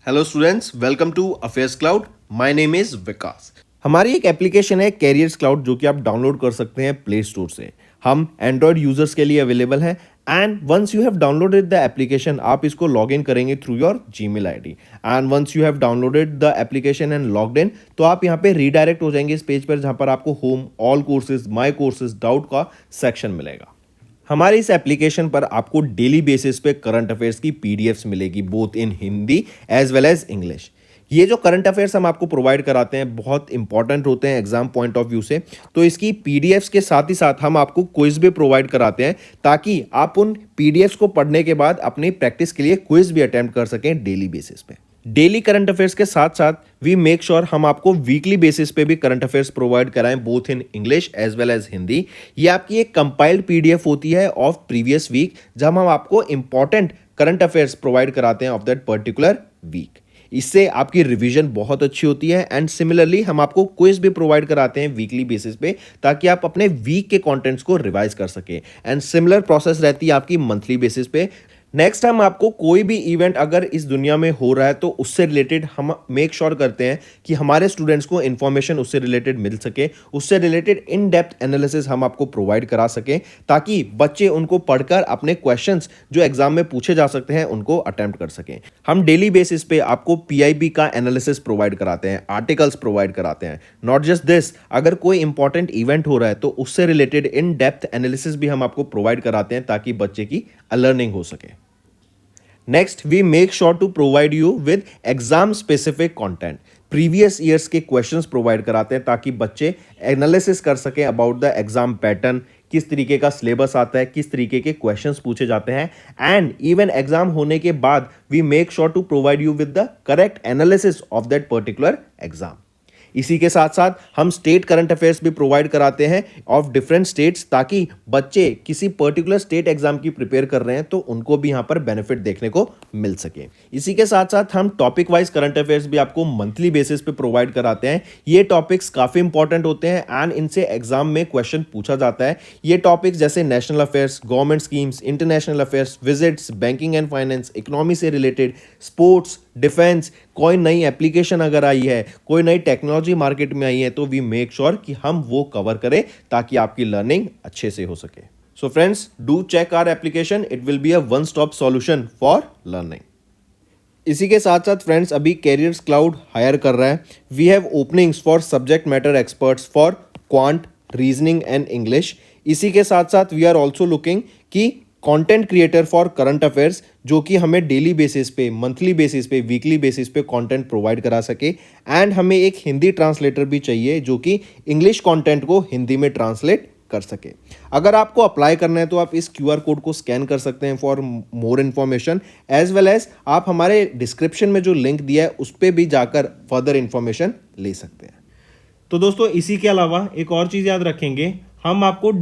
Hello students, welcome to affairs cloud. My name is Vikas. हमारी एक application है carriers cloud जो कि आप डाउनलोड कर सकते हैं प्ले स्टोर से। हम एंड्रॉयड यूजर्स के लिए अवेलेबल है and once you have downloaded the application आप इसको लॉग इन करेंगे through your Gmail ID and once you have downloaded the application and logged in तो आप यहाँ पे रीडायरेक्ट हो जाएंगे इस पेज पर जहाँ पर आपको home, all courses, my courses, doubt का सेक्शन मिलेगा। हमारे इस एप्लीकेशन पर आपको डेली बेसिस पे करंट अफेयर्स की पीडीएफ्स मिलेगी both in Hindi as well as English. ये जो करंट अफेयर्स हम आपको प्रोवाइड कराते हैं बहुत इंपॉर्टेंट होते हैं एग्जाम पॉइंट ऑफ व्यू से, तो इसकी पीडीएफ्स के साथ ही साथ हम आपको क्विज भी प्रोवाइड कराते हैं ताकि आप उन पीडीएफ्स को पढ़ने के बाद अपनी प्रैक्टिस के लिए क्विज भी अटेम्प्ट कर सकें डेली बेसिस पे। डेली करंट अफेयर्स के साथ साथ वी मेक श्योर हम आपको वीकली बेसिस पे भी करंट अफेयर्स प्रोवाइड कराएं both in English as well as Hindi. ये आपकी एक कंपाइल्ड पीडीएफ होती है ऑफ प्रीवियस वीक जहां हम आपको इंपॉर्टेंट करंट अफेयर्स प्रोवाइड कराते हैं ऑफ दैट पर्टिकुलर वीक। इससे आपकी रिवीजन बहुत अच्छी होती है एंड सिमिलरली हम आपको क्विज भी प्रोवाइड कराते हैं वीकली बेसिस पे ताकि आप अपने वीक के कंटेंट्स को रिवाइज कर सके एंड सिमिलर प्रोसेस रहती है आपकी मंथली बेसिस पे। नेक्स्ट हम आपको कोई भी इवेंट अगर इस दुनिया में हो रहा है तो उससे रिलेटेड हम मेक श्योर करते हैं कि हमारे स्टूडेंट्स को इन्फॉर्मेशन उससे रिलेटेड मिल सके, उससे रिलेटेड इन डेप्थ एनालिसिस हम आपको प्रोवाइड करा सकें ताकि बच्चे उनको पढ़कर अपने क्वेश्चंस जो एग्जाम में पूछे जा सकते हैं उनको अटेम्प्ट कर सकें। हम डेली बेसिस पे आपको पीआईबी का एनालिसिस प्रोवाइड कराते हैं, आर्टिकल्स प्रोवाइड कराते हैं। नॉट जस्ट दिस, अगर कोई इंपॉर्टेंट इवेंट हो रहा है तो उससे रिलेटेड इन डेप्थ एनालिसिस भी हम आपको प्रोवाइड कराते हैं ताकि बच्चे की लर्निंग हो सके। Next we make sure to provide you with exam specific content. Previous years के क्वेश्चंस प्रोवाइड कराते हैं ताकि बच्चे एनालिसिस कर सकें अबाउट द एग्जाम पैटर्न, किस तरीके का सिलेबस आता है, किस तरीके के क्वेश्चंस पूछे जाते हैं एंड इवन एग्जाम होने के बाद we make sure to provide you with the correct analysis of that particular exam. इसी के साथ साथ हम स्टेट करंट अफेयर्स भी प्रोवाइड कराते हैं ऑफ डिफरेंट स्टेट्स ताकि बच्चे किसी पर्टिकुलर स्टेट एग्जाम की प्रिपेयर कर रहे हैं तो उनको भी यहां पर बेनिफिट देखने को मिल सके। इसी के साथ साथ हम टॉपिक वाइज करंट अफेयर्स भी आपको मंथली बेसिस पे प्रोवाइड कराते हैं। ये टॉपिक्स काफी इंपॉर्टेंट होते हैं एंड इनसे एग्जाम में क्वेश्चन पूछा जाता है। ये टॉपिक्स जैसे national affairs, government schemes, international affairs, visits, banking and finance, economy से रिलेटेड, स्पोर्ट्स, डिफेंस, कोई नई एप्लीकेशन अगर आई है, कोई नई टेक्नोलॉजी मार्केट में आई है तो वी मेक श्योर कि हम वो कवर करें ताकि आपकी लर्निंग अच्छे से हो सके। So friends, do check our application, it will be a one stop solution for learning. इसी के साथ साथ फ्रेंड्स अभी कैरियर्स क्लाउड हायर कर रहा है। We have openings for subject matter experts for quant, reasoning and English. इसी के साथ साथ वी आर ऑल्सो लुकिंग कि content creator for current affairs जो कि हमें डेली बेसिस पे, मंथली बेसिस पे, वीकली बेसिस पे कंटेंट प्रोवाइड करा सके एंड हमें एक हिंदी ट्रांसलेटर भी चाहिए जो कि इंग्लिश कंटेंट को हिंदी में ट्रांसलेट कर सके। अगर आपको अप्लाई करना है तो आप इस क्यूआर कोड को स्कैन कर सकते हैं for more information as well as आप हमारे डिस्क्रिप्शन में जो लिंक दिया है उस पर भी जाकर फर्दर इन्फॉर्मेशन ले सकते हैं। तो दोस्तों इसी के अलावा एक और चीज़ याद रखेंगे, हम आपको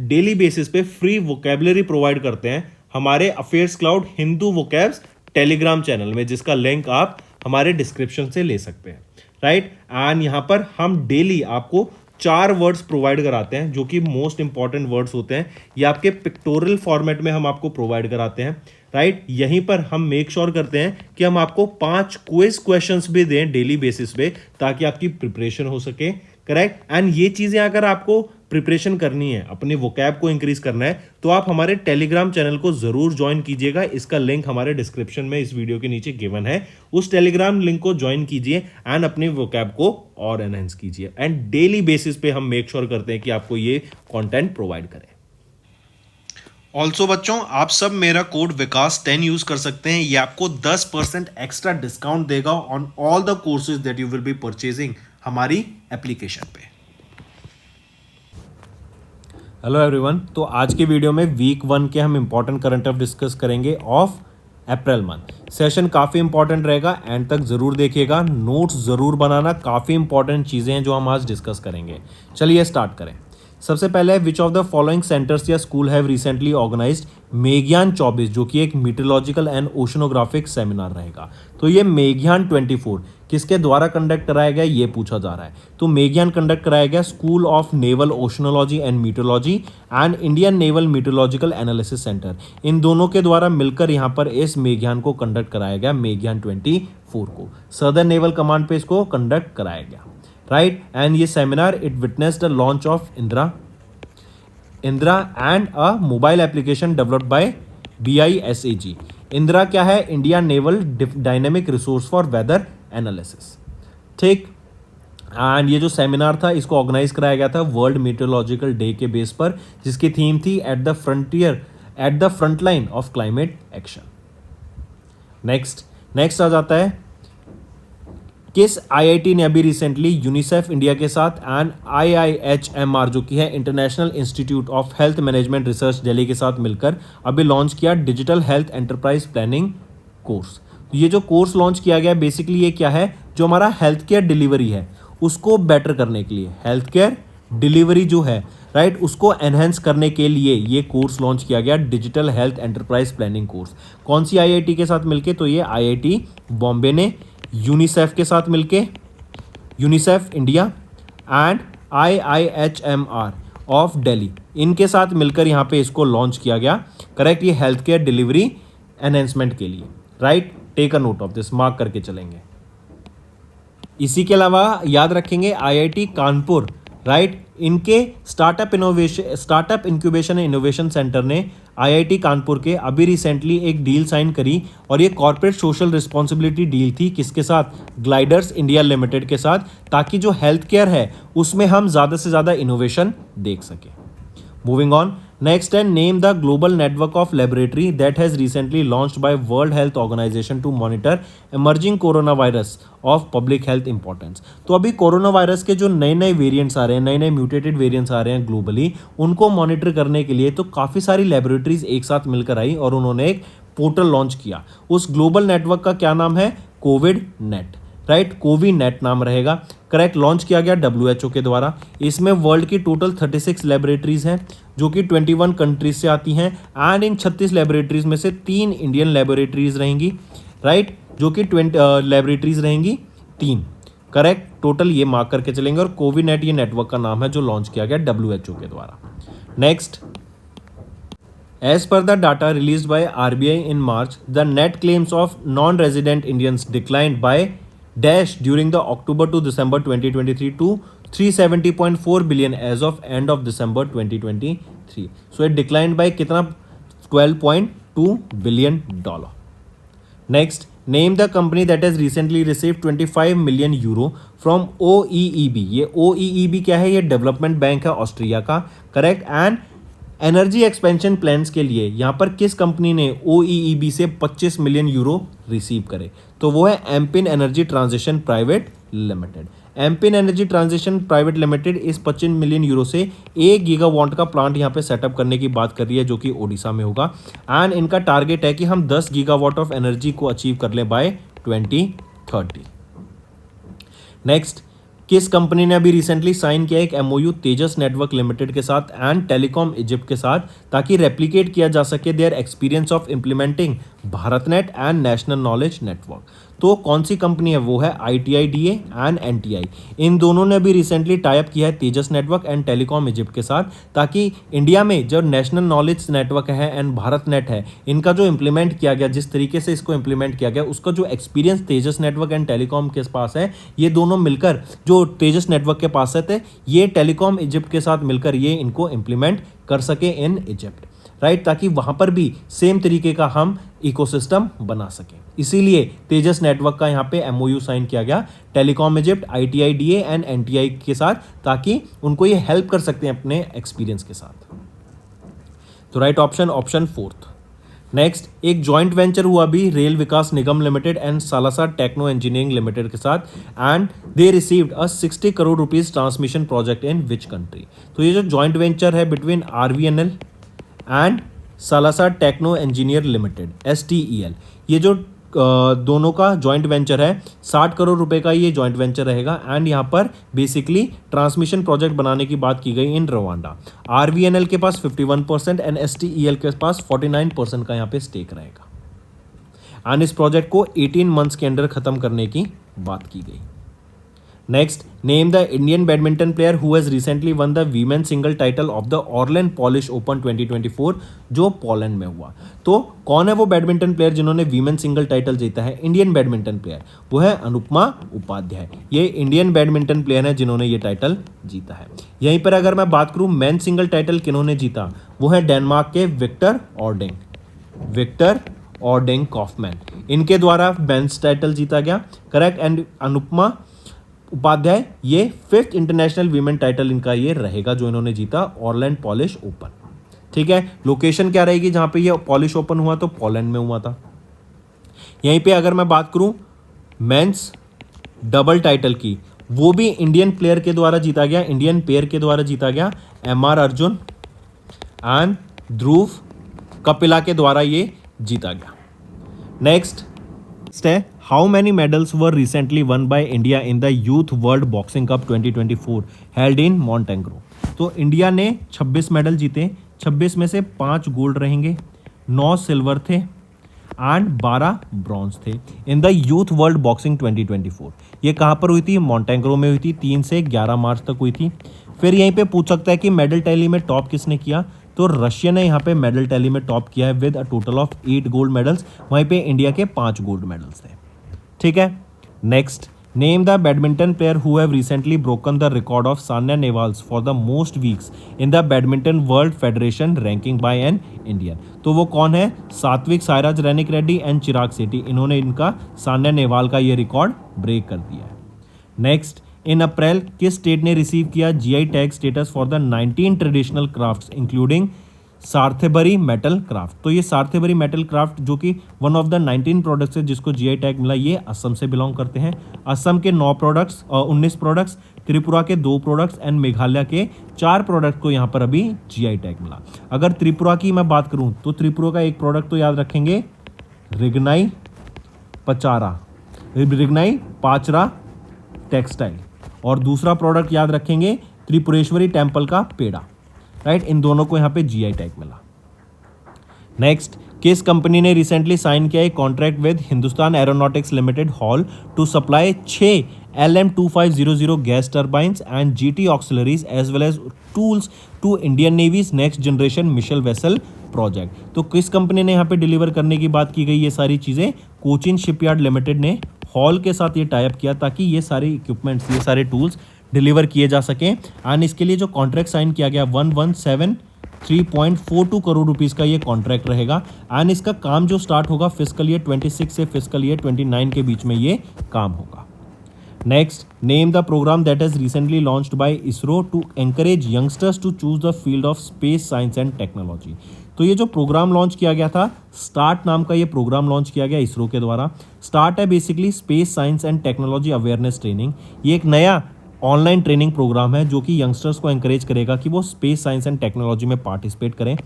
डेली बेसिस पे फ्री वोकैबुलरी प्रोवाइड करते हैं हमारे affairs cloud Hindu vocabs Telegram channel में, जिसका लिंक आप हमारे डिस्क्रिप्शन से ले सकते हैं, राइट। एंड यहां पर हम डेली आपको 4 वर्ड्स प्रोवाइड कराते हैं जो कि मोस्ट इंपॉर्टेंट वर्ड्स होते हैं। ये आपके पिक्टोरियल फॉर्मेट में हम आपको प्रोवाइड कराते हैं, राइट। यहीं पर हम मेक श्योर करते हैं कि हम आपको 5 क्विज क्वेश्चंस भी दें डेली बेसिस पे ताकि आपकी प्रिपरेशन हो सके, करेक्ट। एंड ये चीजें अगर आपको प्रिपरेशन करनी है, अपने वोकैब को इंक्रीज करना है तो आप हमारे टेलीग्राम चैनल को जरूर ज्वाइन कीजिएगा। इसका लिंक हमारे डिस्क्रिप्शन में इस वीडियो के नीचे गिवन है। उस टेलीग्राम लिंक को ज्वाइन कीजिए एंड अपने वोकैब को और एनहांस कीजिए एंड डेली बेसिस पे हम मेक श्योर करते हैं कि आपको ये कंटेंट प्रोवाइड करें। ऑल्सो बच्चों, आप सब मेरा कोड विकास 10 यूज कर सकते हैं। ये आपको 10% एक्स्ट्रा डिस्काउंट देगा on all the courses that you will be purchasing हमारी एप्लीकेशन पे। हेलो एवरीवन, तो आज के वीडियो में वीक 1 के हम इंपॉर्टेंट करंट अफेयर डिस्कस करेंगे ऑफ अप्रैल मंथ। सेशन काफ़ी इंपॉर्टेंट रहेगा, एंड तक ज़रूर देखिएगा, नोट्स ज़रूर बनाना। काफ़ी इंपॉर्टेंट चीज़ें हैं जो हम आज डिस्कस करेंगे। चलिए स्टार्ट करें। सबसे पहले विच ऑफ द फॉलोइंग सेंटर्स या स्कूल हैव रिसेंटली ऑर्गेनाइज्ड मेघयान 24, जो कि एक मीटरोलॉजिकल एंड ओशनोग्राफिक सेमिनार रहेगा। तो ये मेघयान 24 किसके द्वारा कंडक्ट कराया गया ये पूछा जा रहा है। तो मेघयान कंडक्ट कराया गया school of naval oceanology and meteorology and Indian naval meteorological analysis centre, इन दोनों के द्वारा मिलकर यहाँ पर इस मेघयान को कंडक्ट कराया गया, मेघयान 24 को सदर्न नेवल कमांड पे इसको कंडक्ट कराया गया, राइट। एंड ये seminar it witness the launch of INDIRA and a mobile application developed by BISAG। INDIRA क्या है? India naval dynamic resource for weather analysis, ठीक। एंड ये जो सेमिनार था इसको ऑर्गेनाइज कराया गया था वर्ल्ड मीटरोलॉजिकल डे के बेस पर, जिसकी थीम थी at the front line of climate action. Next आ जाता है किस IIT ने अभी रिसेंटली यूनिसेफ इंडिया के साथ एंड IIHMR जो कि है international institute of health management research Delhi के साथ मिलकर अभी लॉन्च किया digital health enterprise planning course. तो ये जो कोर्स लॉन्च किया गया बेसिकली ये क्या है, जो हमारा हेल्थ केयर डिलीवरी है उसको बेटर करने के लिए, हेल्थ केयर डिलीवरी जो है राइट उसको एनहेंस करने के लिए ये कोर्स लॉन्च किया गया, digital health enterprise planning course. कौन सी IIT के साथ मिलके? तो ये IIT बॉम्बे ने यूनिसेफ के साथ मिलके, UNICEF India and IIHMR of Delhi, इनके साथ मिलकर यहाँ पे इसको लॉन्च किया गया, करेक्ट। ये हेल्थ केयर डिलीवरी एनहेंसमेंट के लिए, right. Take a note of this, mark करके चलेंगे। इसी के अलावा याद रखेंगे IIT कानपुर, राइट, इनके startup incubation and innovation centre ने IIT कानपुर के अभी रिसेंटली एक डील साइन करी, और ये कॉर्पोरेट सोशल रिस्पॉन्सिबिलिटी डील थी किसके साथ? ग्लाइडर्स इंडिया लिमिटेड के साथ, ताकि जो हेल्थ केयर है उसमें हम ज़्यादा से ज़्यादा इनोवेशन देख सकें। Moving on, next and name the global network of laboratory that has recently launched by World Health Organization to monitor emerging corona virus of public health importance. तो अभी कोरोना वायरस के जो नए नए वेरिएंट्स आ रहे हैं, नए नए म्यूटेटेड वेरिएंट्स आ रहे हैं ग्लोबली, उनको मॉनिटर करने के लिए तो काफ़ी सारी लेबोरेटरीज एक साथ मिलकर आई और उन्होंने एक पोर्टल लॉन्च किया। उस ग्लोबल नेटवर्क का क्या नाम है? कोविड नेट, राइट, कोविनेट नाम रहेगा, करेक्ट। लॉन्च किया गया WHO के द्वारा। इसमें वर्ल्ड की टोटल 36 लेबोरेटरीज हैं जो कि 21 कंट्रीज से आती हैं, एंड इन 36 लेबोरेटरीज में से 3 इंडियन लेबोरेटरीज रहेंगी, राइट, जो कि 20 लेबोरेटरीज रहेंगी 3, करेक्ट। टोटल ये मार्क करके चलेंगे, और कोविनेट ये नेटवर्क का नाम है जो लॉन्च किया गया WHO के द्वारा। Next, as per the data released by RBI in March, the net claims of non-resident Indians declined by dash during the October to December 2023 to 370.4 billion as of end of December 2023. So it declined by कितना? $12.2 billion. Next, name the company that has recently received 25 million euro from OEEB. ये OEEB क्या है? ये development bank है Austria का, correct. And energy expansion plans के लिए यहाँ पर किस कंपनी ने OEEB से 25 मिलियन यूरो रिसीव करे? तो वो है MPIN energy transition private limited. MPIN energy transition private limited इस 25 मिलियन यूरो से 1 गीगावाट का प्लांट यहाँ पे सेटअप करने की बात कर रही है, जो कि ओडिशा में होगा। एंड इनका टारगेट है कि हम 10 गीगावाट ऑफ एनर्जी को अचीव कर लें बाय 2030। नेक्स्ट, किस कंपनी ने अभी रिसेंटली साइन किया एक MOU तेजस नेटवर्क लिमिटेड के साथ एंड टेलीकॉम इजिप्ट के साथ, ताकि रेप्लिकेट किया जा सके their experience of implementing BharatNet and national knowledge network? तो कौन सी कंपनी है? वो है ITIDA एंड NTI। इन दोनों ने अभी रिसेंटली टाइप किया है तेजस नेटवर्क एंड टेलीकॉम इजिप्ट के साथ, ताकि इंडिया में जो नेशनल नॉलेज नेटवर्क है एंड भारत नेट है, इनका जो इम्प्लीमेंट किया गया, जिस तरीके से इसको इम्प्लीमेंट किया गया, उसका जो experience Tejas network and telecom के पास है, ये दोनों मिलकर जो तेजस नेटवर्क के पास है ये टेलीकॉम इजिप्ट के साथ मिलकर ये इनको इम्प्लीमेंट कर सके इन इजिप्ट, राइट, ताकि वहां पर भी सेम तरीके का हम इकोसिस्टम बना सकें। इसीलिए तेजस नेटवर्क का यहाँ पे MOU साइन किया गया telecom Egypt, ITIDA and NTI के साथ, ताकि उनको ये हेल्प कर सकते हैं अपने एक्सपीरियंस के साथ। तो राइट ऑप्शन 4th। नेक्स्ट, एक जॉइंट वेंचर हुआ भी रेल विकास निगम लिमिटेड एंड सालासा टेक्नो इंजीनियरिंग लिमिटेड के साथ, and they received a 60 crore rupees transmission project in which country? तो ये जो जॉइंट वेंचर है between RVNL and Salasa Techno Engineer Limited STEL, ये जो दोनों का जॉइंट वेंचर है। 60 करोड़ रुपए का ये जॉइंट वेंचर रहेगा एंड यहाँ पर बेसिकली ट्रांसमिशन प्रोजेक्ट बनाने की बात की गई इन रवांडा। आरवीएनएल के पास 51% एंड एसटीईएल के पास 49% का यहाँ पे स्टेक रहेगा एंड इस प्रोजेक्ट को 18 मंथ्स के अंदर खत्म करने की बात की गई। Next, name the Indian badminton player who has recently won the women single title of the Orlen Polish Open 2024 जो पोलैंड में हुआ। तो कौन है वो बैडमिंटन प्लेयर जिन्होंने वीमेन सिंगल टाइटल जीता है? इंडियन बैडमिंटन प्लेयर, वो है अनुपमा उपाध्याय। ये इंडियन बैडमिंटन प्लेयर है जिन्होंने ये टाइटल जीता है। यहीं पर अगर मैं बात करूं मेन सिंगल टाइटल किन्होंने जीता, वो है डेनमार्क के विक्टर ऑर्डिंग कॉफमैन, इनके द्वारा मेंस टाइटल जीता गया। करेक्ट। एंड अनुपमा उपाध्याय ये 5th इंटरनेशनल वीमेन टाइटल इनका ये रहेगा जो इन्होंने जीता ऑर्लैंड पॉलिश ओपन। ठीक है, लोकेशन क्या रहेगी जहां पे ये पॉलिश ओपन हुआ? तो पोलैंड में हुआ था। यहीं पे अगर मैं बात करूं मेंस डबल टाइटल की, वो भी इंडियन प्लेयर के द्वारा जीता गया, इंडियन पेयर के द्वारा जीता गया। एमआर अर्जुन एंड ध्रुव कपिला के द्वारा ये जीता गया। नेक्स्ट है how many medals were recently won by India in the youth world boxing cup 2024 held in Montenegro. तो इंडिया ने 26 मेडल जीते, 26 में से 5 गोल्ड रहेंगे, 9 सिल्वर थे एंड 12 ब्रॉन्ज थे इन द यूथ वर्ल्ड बॉक्सिंग 2024। ये कहाँ पर हुई थी? मॉन्टेग्रो में हुई थी, 3 से 11 मार्च तक हुई थी। फिर यहीं पे पूछ सकता है कि मेडल टैली में टॉप किसने किया? तो रशिया ने यहाँ पे मेडल टैली में टॉप किया है with a total of 8 gold medals. वहीं पे इंडिया के 5 गोल्ड मेडल्स थे। ठीक है। Next, name the badminton player who have recently broken the record of Saina Nehwal for the most weeks in the badminton world federation ranking by an Indian. तो वो कौन है? सात्विक साईराज रैनिक रेड्डी एंड चिराग सेठी, इन्होंने इनका सान्या नेहवाल का ये रिकॉर्ड ब्रेक कर दिया है। नेक्स्ट, इन अप्रैल किस स्टेट ने रिसीव किया G I tag status for the 19 traditional crafts including Sarthebari metal craft. तो ये सार्थेबरी मेटल क्राफ्ट जो कि वन ऑफ द 19 प्रोडक्ट्स है जिसको जीआई टैग मिला, ये असम से बिलोंग करते हैं। असम के 19 प्रोडक्ट्स, त्रिपुरा के 2 प्रोडक्ट्स एंड मेघालय के 4 प्रोडक्ट को यहाँ पर अभी जीआई टैग मिला। अगर त्रिपुरा की मैं बात करूँ तो त्रिपुरा का एक प्रोडक्ट तो याद रखेंगे, रिग्नाई पाचरा टेक्सटाइल, और दूसरा प्रोडक्ट याद रखेंगे त्रिपुरेश्वरी टेम्पल का पेड़ा। राइट, इन दोनों को यहाँ पे जीआई टैग मिला। नेक्स्ट, किस कंपनी ने रिसेंटली साइन किया एक contract with Hindustan Aeronautics Limited HAL to supply 6 LM2500 gas turbines and GT auxiliaries as well as tools to Indian Navy's next generation missile vessel project. तो किस company ने यहाँ पे डिलीवर करने की बात की गई? ये सारी चीज़ें कोचिन शिपयार्ड लिमिटेड ने हॉल के साथ ये टाइप किया ताकि ये सारे इक्विपमेंट्स, ये सारे टूल्स डिलीवर किए जा सकें। एंड इसके लिए जो कॉन्ट्रैक्ट साइन किया गया 1173.42 करोड़ रुपीस का ये कॉन्ट्रैक्ट रहेगा। एंड इसका काम जो स्टार्ट होगा फिस्कल ईयर 26 से फिस्कल ईयर 29 के बीच में ये काम होगा। Next, name the programme that has recently launched by ISRO to encourage youngsters to choose the field of space science and technology. तो ये जो प्रोग्राम लॉन्च किया गया था, स्टार्ट नाम का ये प्रोग्राम लॉन्च किया गया इसरो के द्वारा। स्टार्ट है basically space science and technology awareness training. ये एक नया ऑनलाइन ट्रेनिंग प्रोग्राम है जो कि यंगस्टर्स को एंकरेज करेगा कि वो स्पेस साइंस एंड टेक्नोलॉजी में पार्टिसिपेट करें।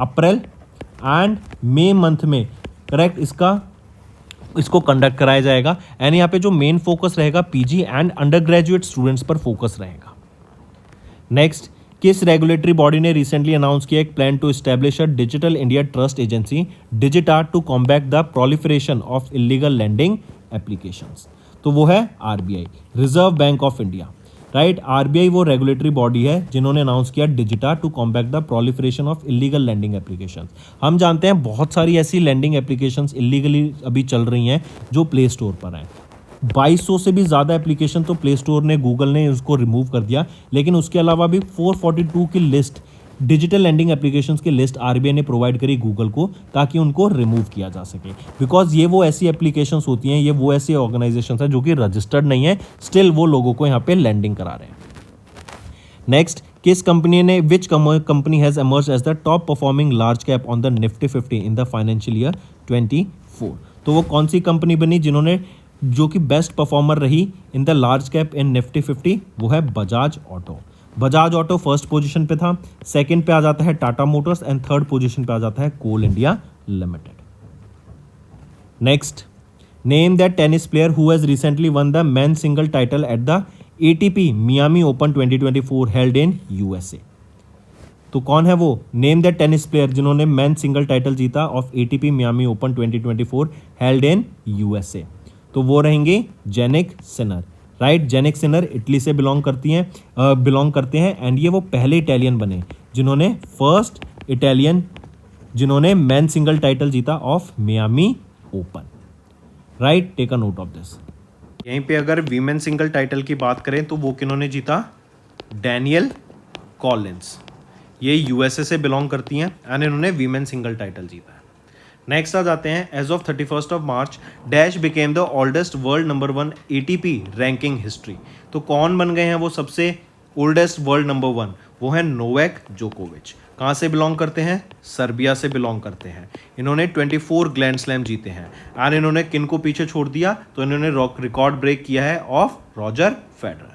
अप्रैल एंड मई मंथ में करेक्ट इसको कंडक्ट कराया जाएगा। एंड यहाँ पे जो मेन फोकस रहेगा P G and undergraduate students पर फोकस रहेगा। नेक्स्ट, किस रेगुलेटरी बॉडी ने रिसेंटली अनाउंस किया एक plan to establish a Digital India Trust Agency DIGITA to combat the proliferation of illegal lending applications? तो वो है R B I, Reserve Bank of India. Right, R B I वो रेगुलेटरी बॉडी है जिन्होंने अनाउंस किया DIGITA to combat the proliferation of illegal lending applications. हम जानते हैं बहुत सारी ऐसी लैंडिंग एप्लीकेशंस इलीगली अभी चल रही हैं जो प्ले स्टोर पर हैं। 2200 से भी ज़्यादा एप्लीकेशन तो प्ले स्टोर ने, गूगल ने उसको रिमूव कर दिया, लेकिन उसके अलावा भी 442 की लिस्ट डिजिटल लैंडिंग एप्लीकेशंस की लिस्ट आरबीआई ने प्रोवाइड करी गूगल को ताकि उनको रिमूव किया जा सके। बिकॉज ये वो ऐसी एप्लीकेशंस होती हैं, ये वो ऐसी ऑर्गेनाइजेशंस हैं जो कि रजिस्टर्ड नहीं है, स्टिल वो लोगों को यहाँ पे लैंडिंग करा रहे हैं। नेक्स्ट, किस कंपनी ने which company has emerge as the top performing large cap on the Nifty 50 in the financial year 24? तो वो कौन सी कंपनी बनी जिन्होंने जो कि बेस्ट परफॉर्मर रही in the large cap in Nifty 50? वो है Bajaj Auto. Bajaj Auto first position पे था, सेकंड पे आ जाता है Tata Motors and third position पे आ जाता है Coal India Limited. Next, name that tennis player who has recently won the men single title at the A T P Miami open 2024 held in USA. तो कौन है वो? नेम दैट टेनिस प्लेयर जिन्होंने men single title जीता of ATP Miami open 2024 held in USA. तो वो रहेंगे Jannik Sinner, right. Jannik Sinner Italy से बिलोंग करते हैं एंड ये वो पहले इटालियन बने जिन्होंने फर्स्ट इटालियन जिन्होंने मेन सिंगल टाइटल जीता of Miami open, right. Take a note of this. यहीं पे अगर वीमेन सिंगल टाइटल की बात करें तो वो किन्होंने जीता? डैनियल कॉलिंस, ये यूएसए से बिलोंग करती हैं एंड इन्होंने वीमेन सिंगल टाइटल जीता है। नेक्स्ट आ जाते हैं, as of 31st of March dash became the oldest world number 1 ATP ranking history. तो कौन बन गए हैं वो सबसे ओल्डेस्ट वर्ल्ड नंबर 1? वो है नोवाक जोकोविच। कहाँ से बिलोंग करते हैं? सर्बिया से बिलोंग करते हैं। इन्होंने 24 ग्रैंड स्लैम जीते हैं एंड इन्होंने किन को पीछे छोड़ दिया? तो इन्होंने रिकॉर्ड ब्रेक किया है of Roger Federer.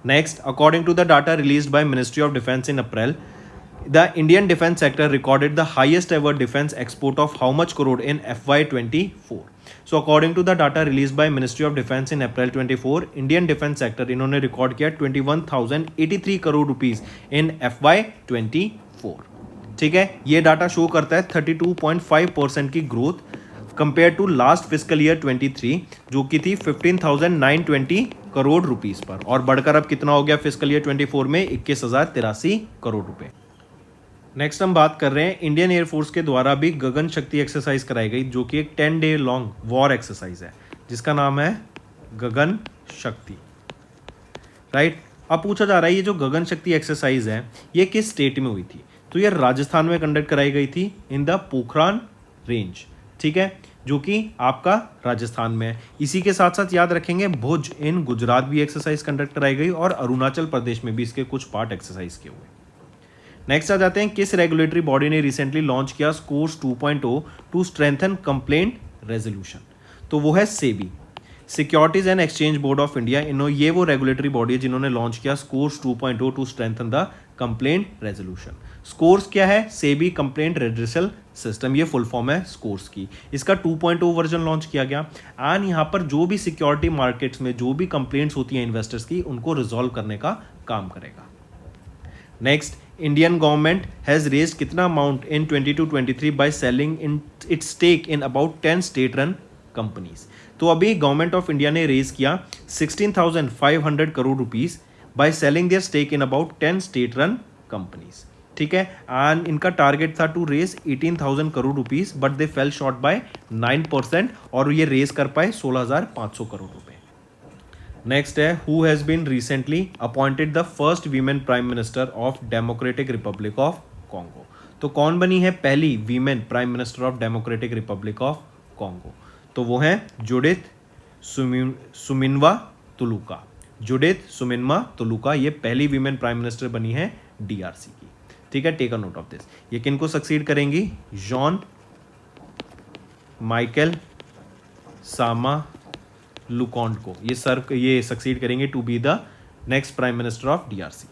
Next, according to the data released by Ministry of Defense in April, the Indian defense sector recorded the highest ever defense export of how much crore in FY24. So according to the data released by Ministry of Defense in April 24, Indian defense sector इन्होंने record किया 21,083 crore rupees in FY24। ठीक है, ये data show करता है 32.5% की growth compare to last physical year 23 जो कि थी 15,920 करोड़ रुपीस पर, और बढ़कर अब कितना हो गया फिजिकल ईयर 24 में? 21,083 करोड़ रुपए। नेक्स्ट हम बात कर रहे हैं, इंडियन एयरफोर्स के द्वारा भी गगन शक्ति एक्सरसाइज कराई गई जो कि एक 10 डे लॉन्ग वॉर एक्सरसाइज है जिसका नाम है गगन शक्ति, राइट। अब पूछा जा रहा है ये जो गगन शक्ति एक्सरसाइज है ये किस स्टेट में हुई थी? तो ये राजस्थान में कंडक्ट कराई गई थी इन द पोखरान रेंज, ठीक है, जो कि आपका राजस्थान में है। इसी के साथ साथ याद रखेंगे भुज इन गुजरात भी एक्सरसाइज कंडक्ट कराई गई और अरुणाचल प्रदेश में भी इसके कुछ पार्ट एक्सरसाइज किए हुए। नेक्स्ट आ जाते हैं, किस रेगुलेटरी बॉडी ने रिसेंटली लॉन्च किया SCORES 2.0 to strengthen complaint resolution? तो वो है SEBI, securities and exchange board of India. ये वो रेगुलेटरी बॉडी है जिन्होंने लॉन्च किया SCORES 2.0 to strengthen the complaint resolution. SCORES क्या है? सेबी कंप्लेंट रेड्रेसल सिस्टम, ये फुल फॉर्म है स्कोर्स की। इसका 2.0 वर्जन लॉन्च किया गया एंड यहाँ पर जो भी सिक्योरिटी मार्केट्स में जो भी कंप्लेंट्स होती हैं इन्वेस्टर्स की उनको रिजॉल्व करने का काम करेगा। Next, Indian government has raised कितना amount in 22-23 by selling in its stake in about 10 state run companies? तो अभी गवर्नमेंट ऑफ इंडिया ने रेज किया 16,500 crore rupees by selling their stake in about 10 state run companies, ठीक है। And इनका target था to raise 18,000 crore rupees but they fell short by 9% और ये रेज कर पाए 16,500 करोड़ रुपए। नेक्स्ट है, who has been recently appointed the first women prime minister of democratic republic of Congo? तो कौन बनी है पहली women prime minister of democratic republic of Congo? तो वो है जुडिथ सुमिनवा तुलुका। जुडिथ सुमिनवा तुलुका ये पहली वीमेन प्राइम मिनिस्टर बनी है डीआरसी की, ठीक है। Take a note of this. ये किन को सक्सीड करेंगी? जॉन माइकल सामा लुकॉन्ट को ये सक्सीड करेंगे to be the next prime minister of DRC.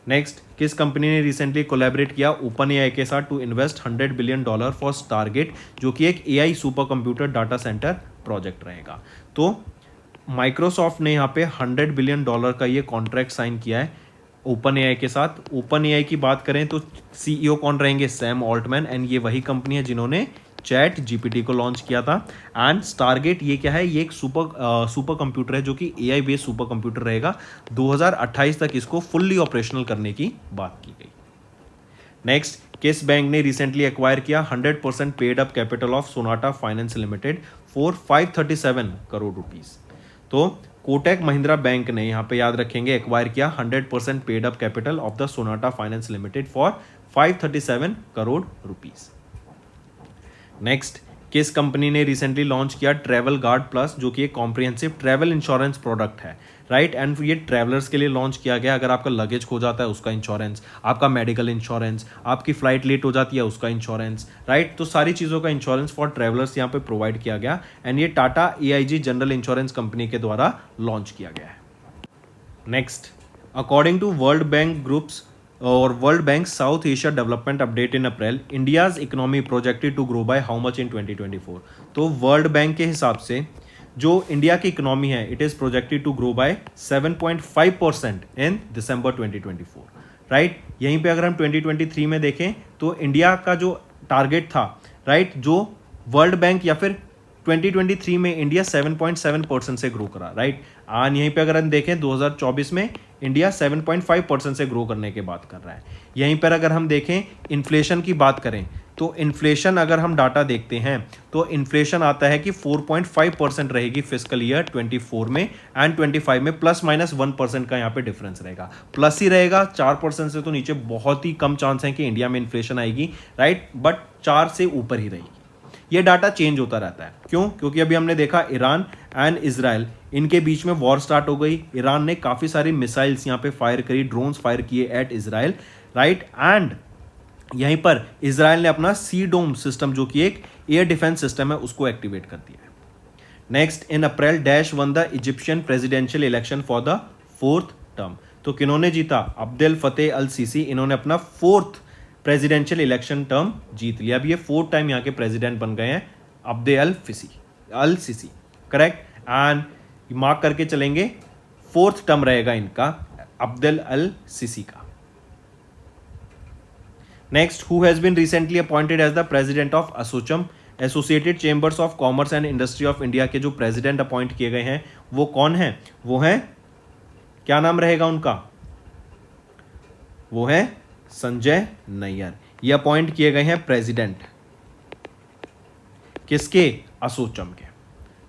Next, किस कंपनी ने रिसेंटली कोलैबोरेट किया ओपन एआई के साथ to invest $100 billion for Stargate, जो कि एक AI super computer data centre project रहेगा? तो माइक्रोसॉफ्ट ने यहाँ पे $100 बिलियन का ये कॉन्ट्रैक्ट साइन किया है ओपन एआई के साथ। ओपन एआई की बात करें तो सीईओ कौन रहेंगे? सैम ऑल्टमैन, एंड ये वही कंपनी है जिन्होंने चैट जीपीटी को लॉन्च किया था। एंड स्टारगेट ये क्या है? ये एक सुपर कंप्यूटर है जो कि एआई बेस्ड सुपर कंप्यूटर रहेगा। 2028 तक इसको फुल्ली ऑपरेशनल करने की बात की गई। नेक्स्ट, किस बैंक ने रिसेंटली एक्वायर किया 100% paid up capital of Sonata finance limited for 537 crore rupees? तो कोटक महिंद्रा बैंक ने, यहाँ पे याद रखेंगे, एक्वायर किया 100% paid up capital of the Sonata finance limited for 537 crore rupees. Next, किस कंपनी ने रिसेंटली लॉन्च किया ट्रैवल गार्ड प्लस, जो कि एक कॉम्प्रिहेंसिव ट्रैवल इंश्योरेंस प्रोडक्ट है, राइट। एंड ये ट्रैवलर्स के लिए लॉन्च किया गया। अगर आपका लगेज खो जाता है उसका इंश्योरेंस, आपका मेडिकल इंश्योरेंस, आपकी फ्लाइट लेट हो जाती है उसका इंश्योरेंस, राइट। तो सारी चीज़ों का इंश्योरेंस फॉर ट्रैवलर्स यहाँ पे प्रोवाइड किया गया एंड ये Tata AIG general insurance company के द्वारा लॉन्च किया गया है। Next, according to World Bank groups और World Bank South Asia development update in April, India's economy projected to grow by how much in 2024। तो वर्ल्ड बैंक के हिसाब से जो इंडिया की इकोनॉमी है, it is projected to grow by 7.5% in December 2024, right. यहीं पे अगर हम 2023 में देखें तो इंडिया का जो टारगेट था, राइट, जो वर्ल्ड बैंक या फिर 2023 में इंडिया 7.7% से ग्रो करा, राइट। आन यहीं पे अगर हम देखें 2024 में इंडिया 7.5% से ग्रो करने की बात कर रहा है। यहीं पर अगर हम देखें इन्फ्लेशन की बात करें तो इन्फ्लेशन अगर हम डाटा देखते हैं तो इन्फ्लेशन आता है कि 4.5% रहेगी फिस्कल ईयर 24 में, एंड 25 में ±1% का यहाँ पे डिफरेंस रहेगा। प्लस ही रहेगा, 4% से तो नीचे बहुत ही कम चांस है कि इंडिया में इन्फ्लेशन आएगी, राइट, बट 4 से ऊपर ही रहेगी। ये डाटा चेंज होता रहता है, क्यों? क्योंकि अभी हमने देखा ईरान एंड इजराइल, इनके बीच में वॉर स्टार्ट हो गई। ईरान ने काफ़ी सारी मिसाइल्स यहाँ पे फायर करी, ड्रोन्स फायर किए एट इजराइल, राइट, एंड यहीं पर इजराइल ने अपना सी डोम सिस्टम, जो कि एक एयर डिफेंस सिस्टम है, उसको एक्टिवेट कर दिया है। Next, in April dash one the Egyptian presidential election for the 4th term. तो किन्होंने जीता? अब्देल फतेह अल सीसी, इन्होंने अपना 4th प्रेसिडेंशियल इलेक्शन टर्म जीत लिया। अब ये 4th टाइम यहाँ के प्रेसिडेंट बन गए हैं Abdel al Sisi, correct. And mark करके चलेंगे 4th टर्म रहेगा इनका अब्देल अल सीसी का। Next, who has been recently appointed as the president of ASSOCHAM, Associated Chambers of Commerce and Industry of India के जो प्रेसिडेंट अपॉइंट किए गए हैं वो कौन है? वो है, क्या नाम रहेगा उनका? वो है संजय नैयर। ये अपॉइंट किए गए हैं प्रेसिडेंट किसके? असोचम के,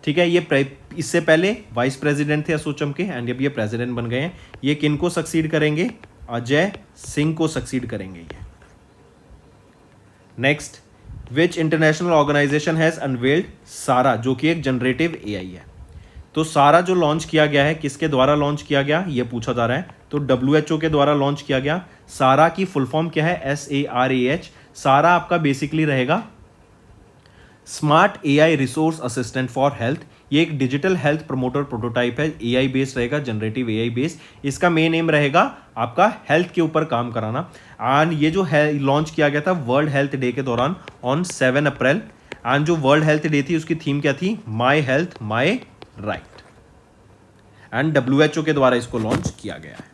ठीक है। ये इससे पहले वाइस प्रेसिडेंट थे असोचम के, एंड अब ये प्रेसिडेंट बन गए हैं। ये किनको सक्सीड करेंगे? अजय सिंह को सक्सीड करेंगे ये। Next, which international organisation has unveiled SARA, जो कि एक जनरेटिव एआई है। तो सारा जो लॉन्च किया गया है, किसके द्वारा लॉन्च किया गया ये पूछा जा रहा है। तो WHO के द्वारा लॉन्च किया गया। सारा की फुल फॉर्म क्या है? SARAH। सारा आपका बेसिकली रहेगा smart AI resource assistant for health. ये एक डिजिटल हेल्थ प्रमोटर प्रोटोटाइप है, AI बेस्ड रहेगा, जनरेटिव AI बेस्ड। इसका मेन एम रहेगा आपका हेल्थ के ऊपर काम कराना। एंड ये जो है लॉन्च किया गया था वर्ल्ड हेल्थ डे के दौरान ऑन 7 अप्रैल। एंड जो वर्ल्ड हेल्थ डे थी उसकी थीम क्या थी? My health my right. And WHO के द्वारा इसको लॉन्च किया गया है।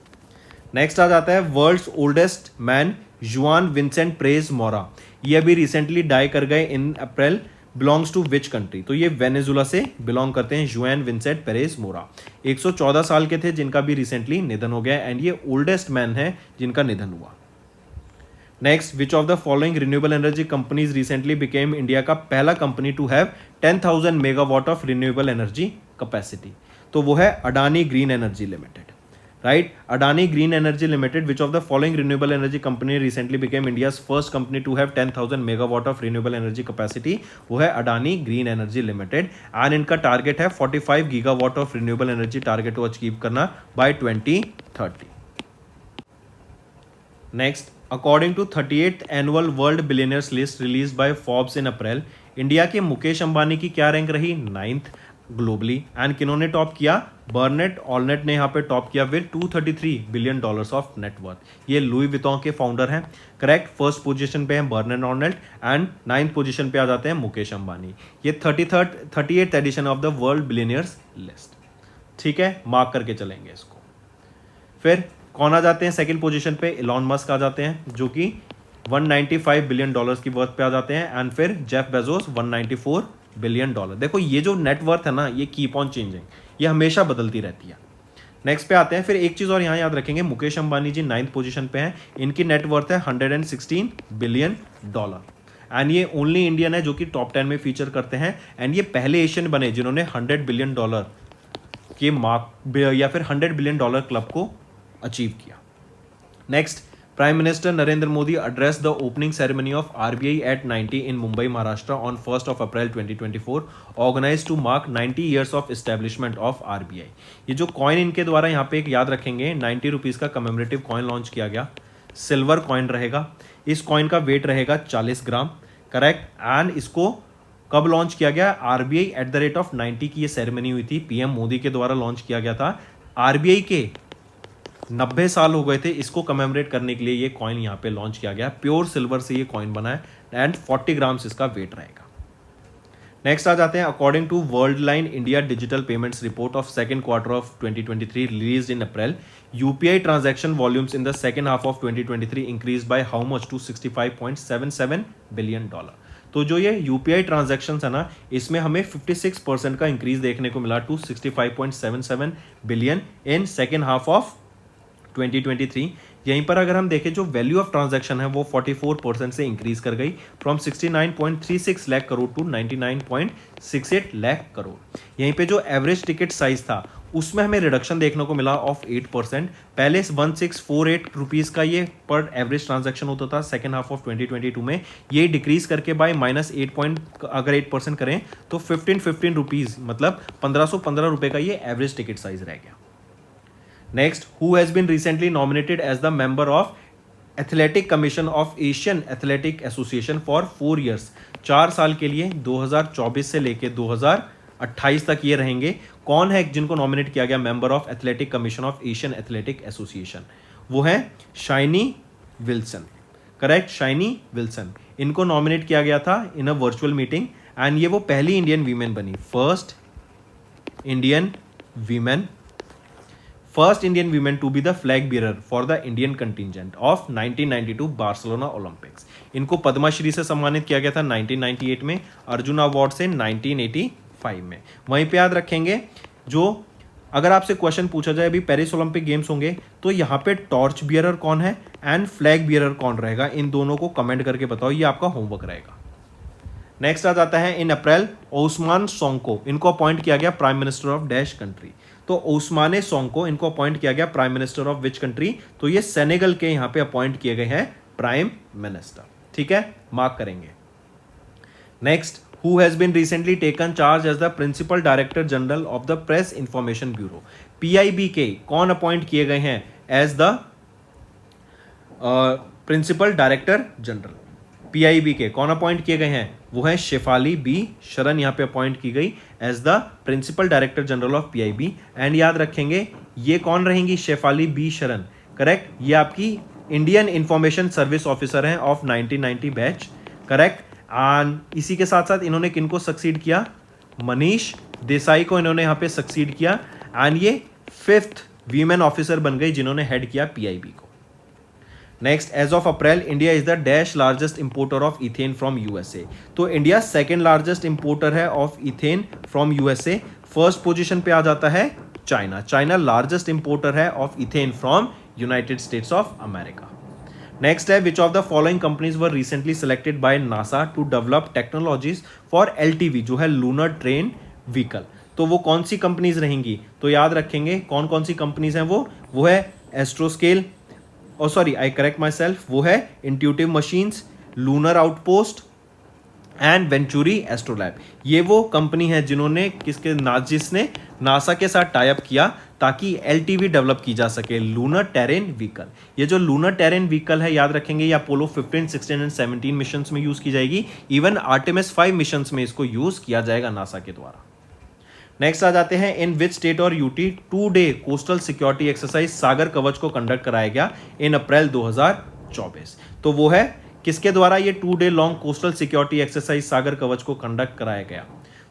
नेक्स्ट आ जाता है world's oldest man Juan Vicente Perez Mora. ये अभी रिसेंटली डाई कर गए in April. Belongs to which country? तो ये वेनेजुला से बिलोंग करते हैं, जुआन विंसेंट पेरेज मोरा। 114 साल के थे, जिनका भी रिसेंटली निधन हो गया, एंड ये ओल्डेस्ट मैन है जिनका निधन हुआ। Next, which of the following renewable energy companies recently became India का पहला company to have 10,000 megawatt of renewable energy capacity? तो वो है Adani green energy limited, right. Adani green energy limited, which of the following renewable energy company recently became India's first company to have 10,000 megawatt of renewable energy capacity? वो है Adani green energy limited. And इनका target है 45 gigawatt of renewable energy target को achieve करना by 2030। Next, according to 38th annual world billionaires list release by Forbes in April, India के मुकेश अंबानी की क्या rank रही? 9th globally. एंड किन्होंने टॉप किया? बर्नेट ऑलनेट ने यहाँ पे टॉप किया विद $233 बिलियन ऑफ नेटवर्थ। ये लुई विटॉन के फाउंडर हैं, करेक्ट। फर्स्ट पोजीशन पे हैं बर्नेट ऑलनेट, एंड 9th पोजीशन पे आ जाते हैं मुकेश अंबानी। ये 38th edition of the world billionaires list, ठीक है, मार्क करके चलेंगे इसको। फिर कौन आ जाते हैं सेकंड पोजीशन पे? इलॉन मस्क आ जाते हैं, जो कि $195 बिलियन की वर्थ पे आ जाते हैं। एंड फिर जेफ बेजोस $194 बिलियन। देखो ये जो नेटवर्थ है ना, ये कीप ऑन चेंजिंग, ये हमेशा बदलती रहती है। नेक्स्ट पे आते हैं। फिर एक चीज़ और यहाँ याद रखेंगे, मुकेश अंबानी जी 9th पोजीशन पे हैं, इनकी नेटवर्थ है $116 बिलियन। एंड ये ओनली इंडियन है जो कि टॉप 10 में फीचर करते हैं। एंड ये पहले एशियन बने जिन्होंने $100 बिलियन के मार्क या फिर $100 बिलियन क्लब को अचीव किया। Next, prime minister Narendra Modi addressed the opening ceremony of RBI at 90 in Mumbai, Maharashtra on 1st of April 2024, organized to mark 90 years of establishment of RBI। ये जो coin इनके द्वारा यहाँ पे एक याद रखेंगे, 90 रुपीज़ का कमेमोरेटिव कॉइन लॉन्च किया गया, सिल्वर कॉइन रहेगा। इस कॉइन का वेट रहेगा 40 ग्राम, करेक्ट। एंड इसको कब लॉन्च किया गया? RBI @90 की ये सेरेमनी हुई थी, PM मोदी के द्वारा लॉन्च किया गया था। RBI के 90 साल हो गए थे, इसको कमेमोरेट करने के लिए ये कॉइन यहाँ पे लॉन्च किया गया। प्योर सिल्वर से ये कॉइन बना है एंड 40 ग्राम्स इसका वेट रहेगा। नेक्स्ट आ जाते हैं, according to Worldline India digital payments report of second quarter of 2023 released in April, UPI transaction volumes in the second half of 2023 increase by how much to $65.77 billion. तो जो ये UPI transactions है ना, इसमें हमें 56% का increase देखने को मिला to 65.77 billion in second half of 2023। यहीं पर अगर हम देखें जो वैल्यू ऑफ ट्रांजैक्शन है वो 44% से इंक्रीज कर गई, फ्रॉम 69.36 लाख करोड़ टू 99.68 लाख करोड़। यहीं पे जो एवरेज टिकट साइज था उसमें हमें रिडक्शन देखने को मिला ऑफ 8%। पहले 1648 रुपीज का ये पर एवरेज ट्रांजैक्शन होता था सेकेंड हाफ ऑफ 2022 में, ये डिक्रीज करके बाय अगर 8% करें तो 1515 रुपीज, मतलब 1515 रुपए का ये एवरेज टिकट साइज रह गया। Next, who has been recently nominated as the member of Athletic Commission of Asian Athletic Association for 4 years? 4 साल के लिए 2024 से लेके 2028 तक ये रहेंगे। कौन है जिनको नॉमिनेट किया गया member of athletic commission of Asian athletic association? वो है shiny Wilson. Correct, shiny Wilson. इनको नॉमिनेट किया गया था इन अ वर्चुअल मीटिंग एंड ये वो पहली इंडियन वीमेन बनी, first Indian women to be the flag bearer for the Indian contingent of 1992 Barcelona Olympics. इनको पद्मश्री से सम्मानित किया गया था 1998 में, अर्जुन अवार्ड से 1985 में। वहीं पे याद रखेंगे, जो अगर आपसे क्वेश्चन पूछा जाए अभी पेरिस ओलंपिक गेम्स होंगे तो यहाँ पे टॉर्च बियरर कौन है एंड फ्लैग बियरर कौन रहेगा, इन दोनों को कमेंट करके बताओ, ये आपका होमवर्क रहेगा। नेक्स्ट आ जाता है, इन अप्रैल ओस्मान सोंको इनको अपॉइंट किया गया prime minister of dash country. तो ओस्माने सोंको इनको अपॉइंट किया गया prime minister of which country? तो ये सेनेगल के यहां पे अपॉइंट किए गए हैं प्राइम मिनिस्टर। ठीक है, मार्क करेंगे। Next, who has been recently taken charge as the principal director general of the press information bureau? PIB के कौन अपॉइंट किए गए हैं as the principal director general? PIB के कौन अपॉइंट किए गए हैं? वो है शेफाली बी शरण, यहां पे अपॉइंट की गई as the principal director general of PIB. And याद रखेंगे ये कौन रहेंगी? शेफाली बी शरण। करेक्ट, ये आपकी इंडियन इंफॉर्मेशन सर्विस ऑफिसर हैं ऑफ 1990 बैच। करेक्ट, एंड इसी के साथ साथ इन्होंने किनको सक्सीड किया? मनीष देसाई को इन्होंने यहाँ पे सक्सीड किया एंड ये 5th वीमेन ऑफिसर बन गई जिन्होंने हेड किया पीआईबी को। Next, as of April India is the dash largest importer of ethane from U S A. तो इंडिया सेकेंड लार्जेस्ट इंपोर्टर है of ethane from U S A. First position पे आ जाता है चाइना। चाइना लार्जेस्ट इंपोर्टर है of ethane from United States of America. Next है, which of the following companies were recently selected by NASA to develop technologies for L T V, जो है lunar train vehicle. तो वो कौन सी कंपनीज रहेंगी? तो याद रखेंगे कौन कौन सी कंपनीज हैं वो है Astroscale, I correct my self, वो है intuitive machines, lunar outpost and venturi astrolabe. ये वो कंपनी है जिन्होंने जिसने नासा के साथ टाई अप किया ताकि एलटीवी डेवलप की जा सके, लूनर टेरेन व्हीकल। ये जो लूनर टेरेन व्हीकल है याद रखेंगे ये अपोलो 15, 16 एंड 17 मिशंस में यूज की जाएगी। इवन आर्टेमिस 5 मिशंस में इसको यूज किया जाएगा नासा के द्वारा। नेक्स्ट आ जाते हैं, इन विच स्टेट और यूटी 2-डे कोस्टल सिक्योरिटी एक्सरसाइज सागर कवच को कंडक्ट कराया गया इन अप्रैल 2024? तो वो है किसके द्वारा ये 2-डे लॉन्ग कोस्टल सिक्योरिटी एक्सरसाइज सागर कवच को कंडक्ट कराया गया?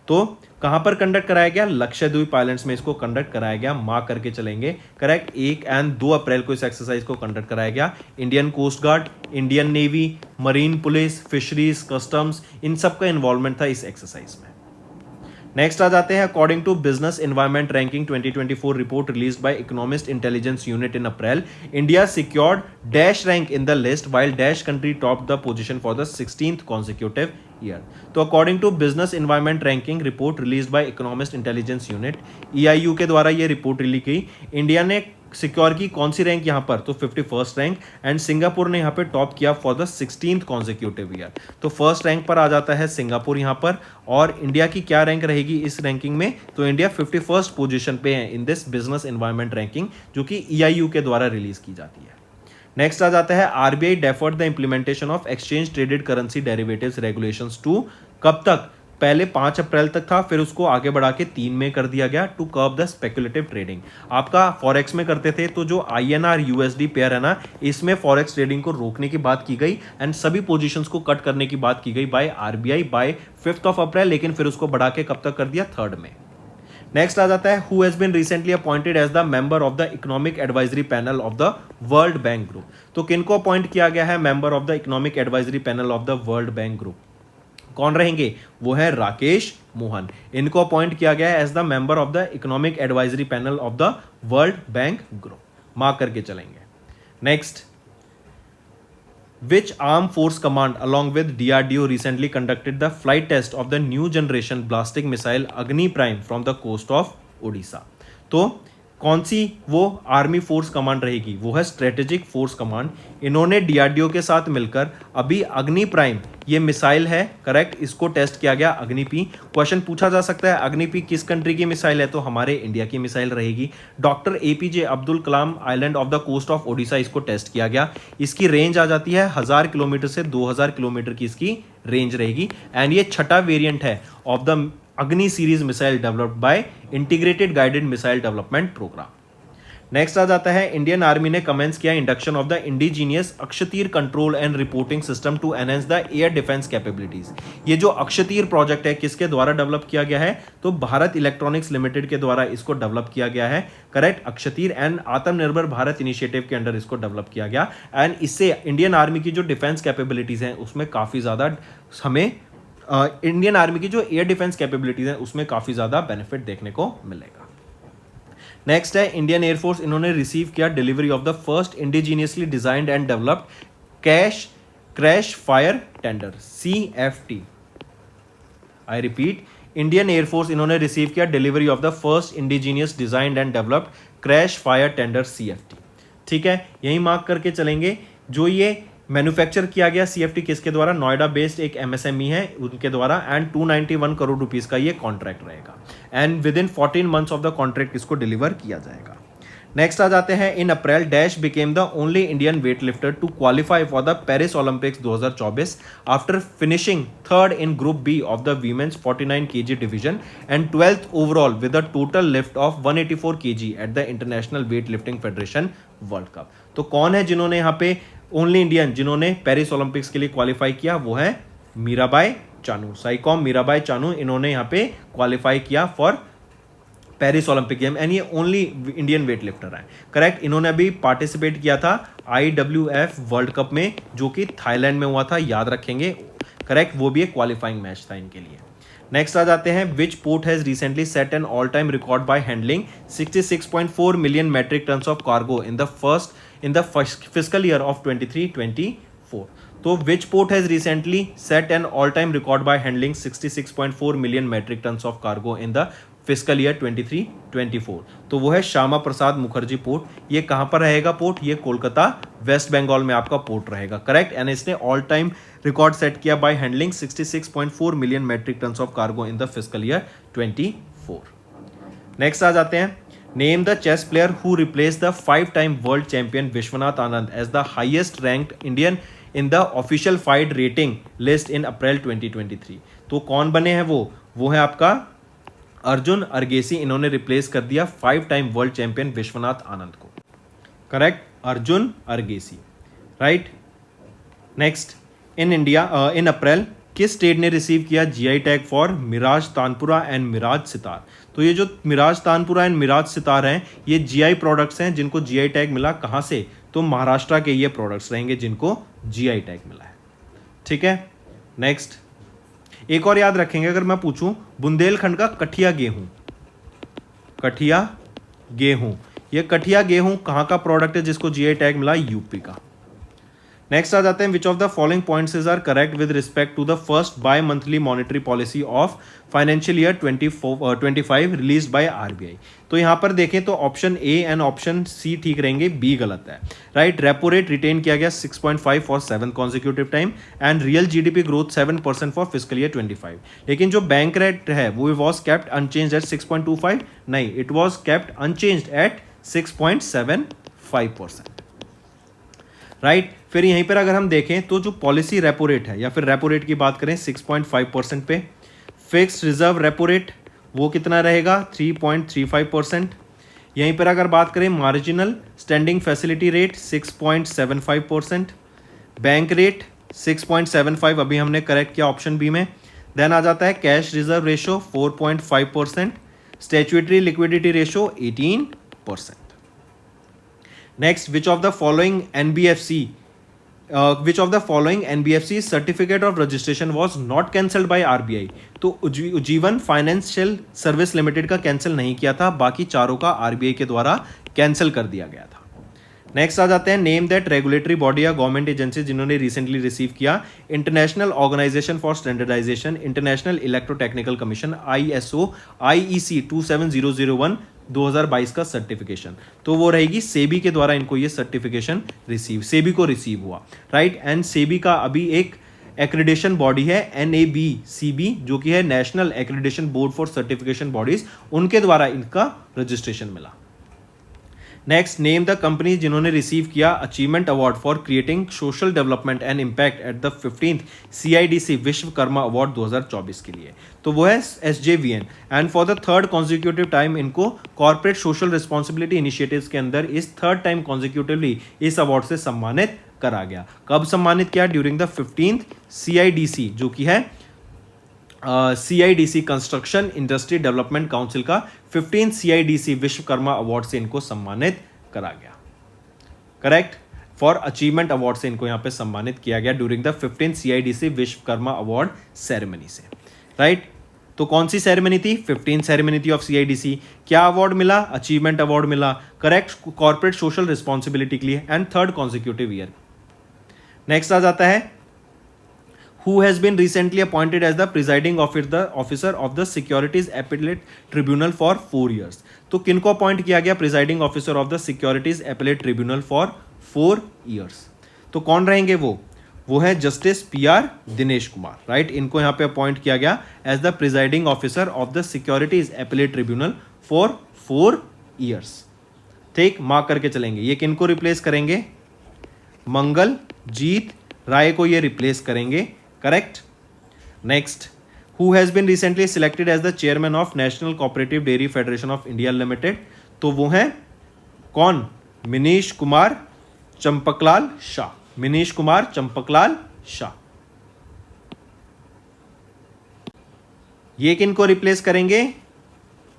तो कहां पर कंडक्ट कराया गया? लक्षद्वीप आइलैंड्स में इसको कंडक्ट कराया गया, मार्क करके चलेंगे। करेक्ट, 1 और 2 अप्रैल को इस एक्सरसाइज को कंडक्ट कराया गया। Indian coast guard, Indian navy, marine police, fisheries, customs, इन सबका इन्वॉल्वमेंट था इस एक्सरसाइज में। नेक्स्ट आ जाते हैं, according to Business Environment Ranking 2024 report released by Economist Intelligence Unit in April, India secured dash rank in the list while dash country top the position for the 16th consecutive year. तो according to Business Environment Ranking report released by Economist Intelligence Unit, EIU के द्वारा ये report release की, India ने secure की कौन सी rank यहाँ पर? तो 51st रैंक, एंड सिंगापुर ने यहाँ पे टॉप किया for the 16th consecutive year. तो फर्स्ट रैंक पर आ जाता है सिंगापुर यहाँ पर, और इंडिया की क्या रैंक रहेगी इस रैंकिंग में? तो इंडिया 51st पोजीशन पे है in this business Environment ranking, जो कि EIU के द्वारा रिलीज की जाती है। नेक्स्ट आ जाता है, RBI deferred the implementation of exchange traded currency derivatives regulations to कब तक? पहले 5 अप्रैल तक था, फिर उसको आगे बढ़ा के 3 में कर दिया गया to curb the speculative trading. आपका फॉरेक्स में करते थे तो जो INR USD पेयर है ना, इसमें फॉरेक्स ट्रेडिंग को रोकने की बात की गई एंड सभी पोजीशंस को कट करने की बात की गई बाय RBI बाय 5 अप्रैल, लेकिन फिर उसको बढ़ा के कब तक कर दिया, 3 में। नेक्स्ट आ जाता है who has been recently appointed as the member of the economic advisory panel of the world bank group. तो किनको अपॉइंट किया गया है member of the economic advisory panel of the world bank group? कौन रहेंगे? वो है राकेश मोहन। इनको अपॉइंट किया गया है as the member of the economic advisory panel of the world bank group. Mark करके चलेंगे। Next, which armed force command along with DRDO recently conducted the flight test of the new generation ballistic missile Agni Prime from the coast of Odisha? तो कौन सी वो army force command रहेगी? वो है strategic force command. इन्होंने DRDO के साथ मिलकर अभी अग्नि प्राइम, ये मिसाइल है, करेक्ट, इसको टेस्ट किया गया अग्नि पी। क्वेश्चन पूछा जा सकता है अग्नि पी किस कंट्री की मिसाइल है? तो हमारे इंडिया की मिसाइल रहेगी। Doctor APJ Abdul Kalam island off the coast of Odisha, इसको टेस्ट किया गया। इसकी रेंज आ जाती है 1000 किलोमीटर से 2000 किलोमीटर की इसकी रेंज रहेगी एंड ये छठा वेरिएंट है of the Agni series missile developed by integrated guided missile development programme. Next आ जाता है इंडियन आर्मी ने कमेंस किया induction of the indigenous Akashteer control and reporting system to enhance the air defence capabilities. ये जो अक्षतीर प्रोजेक्ट है किसके द्वारा डेवलप किया गया है? तो भारत इलेक्ट्रॉनिक्स लिमिटेड के द्वारा इसको डेवलप किया गया है, करेक्ट। अक्षतीर एंड आत्मनिर्भर भारत इनिशिएटिव के अंडर इसको डेवलप किया गया एंड इससे इंडियन आर्मी की जो डिफेंस कैपेबिलिटीज हैं उसमें काफी ज्यादा हमें इंडियन आर्मी की जो एयर डिफेंस कैपेबिलिटीज हैं उसमें काफी ज्यादा बेनिफिट देखने को मिलेगा। नेक्स्ट है इंडियन एयरफोर्स, इन्होंने रिसीव किया delivery of the first indigenously designed and developed crash fire tender CFT। I repeat, Indian air force इन्होंने रिसीव किया delivery of the first indigenous designed and developed crash fire tender CFT। ठीक है, यही mark करके चलेंगे। जो ये मैन्युफैक्चर किया गया CFT किसके द्वारा? नोएडा बेस्ड एक MSME है उनके द्वारा एंड 291 करोड़ रुपीस का ये कॉन्ट्रैक्ट रहेगा and within 14 months of the contract इसको डिलीवर किया जाएगा। नेक्स्ट आ जाते हैं in April dash became the only Indian weightlifter to qualify for the Paris Olympics 2024 after finishing third in group B of the women's 49 kg division and 12th overall with a total lift of 184 kg at the International Weightlifting Federation World Cup. तो कौन है जिन्होंने यहाँ पे only Indian जिन्होंने Paris Olympics के लिए qualify किया? वो है मीराबाई चानू, साइकॉम मीराबाई चानू, इन्होंने यहाँ पे क्वालिफाई किया for Paris Olympic game and ये ओनली इंडियन वेट लिफ्टर है, करेक्ट। इन्होंने अभी पार्टिसिपेट किया था IWF वर्ल्ड कप में जो कि थाईलैंड में हुआ था, याद रखेंगे, करेक्ट। वो भी एक क्वालिफाइंग मैच था इनके लिए। नेक्स्ट आ जाते हैं which port has recently set an all time record by handling 66.4 million metric turns of cargo in the fiscal year of 23-24। तो which port has recently set an all time record by handling 66.4 million metric turns of cargo in the fiscal year 23-24? तो वो है Shyama Prasad Mukherjee port. ये कहां पर रहेगा port? ये Kolkata waste Bengal में आपका पोर्ट रहेगा, करेक्ट। एंड इसने ऑल टाइम रिकॉर्ड सेट किया by handling 66.4 million metric turns of cargo in the fiscal year 24। Next आ जाते हैं name the chess player who replace the 5-time world champion Viswanathan Anand as the highest ranked Indian in the official FIDE rating list in April 2023। तो कौन बने हैं वो है आपका अर्जुन अर्गेसी। इन्होंने रिप्लेस कर दिया 5-time world champion Viswanathan Anand को, correct, Arjun Erigaisi, right. Next in India in April किस स्टेट ने रिसीव किया GI tag for Miraj tanpura and Miraj sitar? तो ये जो मिराज तानपुरा एंड मिराज सितार हैं ये GI प्रोडक्ट्स हैं जिनको GI टैग मिला। कहाँ से? तो महाराष्ट्र के ये प्रोडक्ट्स रहेंगे जिनको GI टैग मिला है, ठीक है। नेक्स्ट एक और याद रखेंगे, अगर मैं पूछूं बुंदेलखंड का कठिया गेहूं, ये कठिया गेहूं कहां का प्रोडक्ट है जिसको GI टैग मिला? यूपी का। नेक्स्ट आ जाते हैं which of the following points are correct with respect to the first bimonthly monetary policy of financial year 24-25 release by RBI। तो यहां पर देखें तो option A and option C ठीक रहेंगे, B गलत है, राइट। रेपो रेट रिटेन किया गया 6.5 for 7 consecutive time and real GDP growth 7% for fiscal year 25। लेकिन जो बैंक रेट है वो वॉज केप्ट अनचेंज्ड एट 6.25, नहीं, it was kept unchanged at 6.75%, right. फिर यहीं पर अगर हम देखें तो जो पॉलिसी रेपो रेट है या फिर रेपो रेट की बात करें 6.5% पे, फिक्स्ड रिजर्व रेपो रेट वो कितना रहेगा 3.35%। यहीं पर अगर बात करें marginal standing facility rate 6.75%, bank rate 6.75 अभी हमने करेक्ट किया ऑप्शन बी में। देन आ जाता है cash reserve ratio 4.5%, statutory liquidity ratio 18%। Next, which of the following NBFC certificate of registration was not cancelled by RBI. तो उज्जीवन फाइनेंशियल सर्विस लिमिटेड का cancel नहीं किया था, बाकी चारों का आरबीआई के द्वारा कैंसिल कर दिया गया था। नेक्स्ट आ जाते हैं नेम दैट रेगुलेटरी बॉडी या गवर्नमेंट एजेंसी जिन्होंने रिसेंटली रिसीव किया international organisation for standardisation international electrotechnical commission ISO IEC 27001 2022 का सर्टिफिकेशन। तो वो रहेगी सेबी के द्वारा इनको ये सर्टिफिकेशन सेबी को रिसीव हुआ, राइट। एंड सेबी का अभी एक एक्रेडिशन बॉडी है NABCB जो कि है national accreditation board for certification bodies, उनके द्वारा इनका रजिस्ट्रेशन मिला। नेक्स्ट, नेम द कंपनी जिन्होंने रिसीव किया achievement award for creating social development and impact at the 15th CIDC Vishwakarma award 2024 के लिए। तो वो है SJVN। And for the third consecutive time इनको कॉर्पोरेट सोशल रिस्पॉन्सिबिलिटी इनिशिएटिव्स के अंदर इस थर्ड टाइम कॉन्जिक्यूटिवली इस अवार्ड से सम्मानित करा गया। कब सम्मानित किया? ड्यूरिंग द 15th CIDC जो कि है CIDC construction industry development council का 15 CIDC विश्वकर्मा अवार्ड से इनको सम्मानित करा गया। करेक्ट, फॉर अचीवमेंट अवार्ड से इनको यहां पे सम्मानित किया गया during the 15 CIDC Vishwakarma award ceremony से, राइट। तो कौन सी सेरेमनी थी? 15 सेरेमनी थी ऑफ CIDC। क्या अवार्ड मिला? अचीवमेंट अवार्ड मिला, करेक्ट, कॉर्पोरेट सोशल रिस्पॉन्सिबिलिटी के लिए and third consecutive year. Next आ जाता है who has been recently appointed as the presiding officer of the Securities Appellate Tribunal for 4 years। तो किनको अपॉइंट किया गया presiding officer of the securities appellate tribunal for 4 years? तो कौन रहेंगे वो है justice PR Dinesh Kumar, right. इनको यहां पे अपॉइंट किया गया as the presiding officer of the securities appellate tribunal for 4 years। ठीक, मार्क करके चलेंगे। ये किनको रिप्लेस करेंगे? मंगलजीत राय को ये रिप्लेस करेंगे, correct. Next, who has been recently selected as the chairman of national cooperative dairy federation of India limited. तो वो हैं कौन? मिनीश कुमार चंपकलाल शाह। मिनीश कुमार चंपकलाल शाह। ये किनको रिप्लेस करेंगे?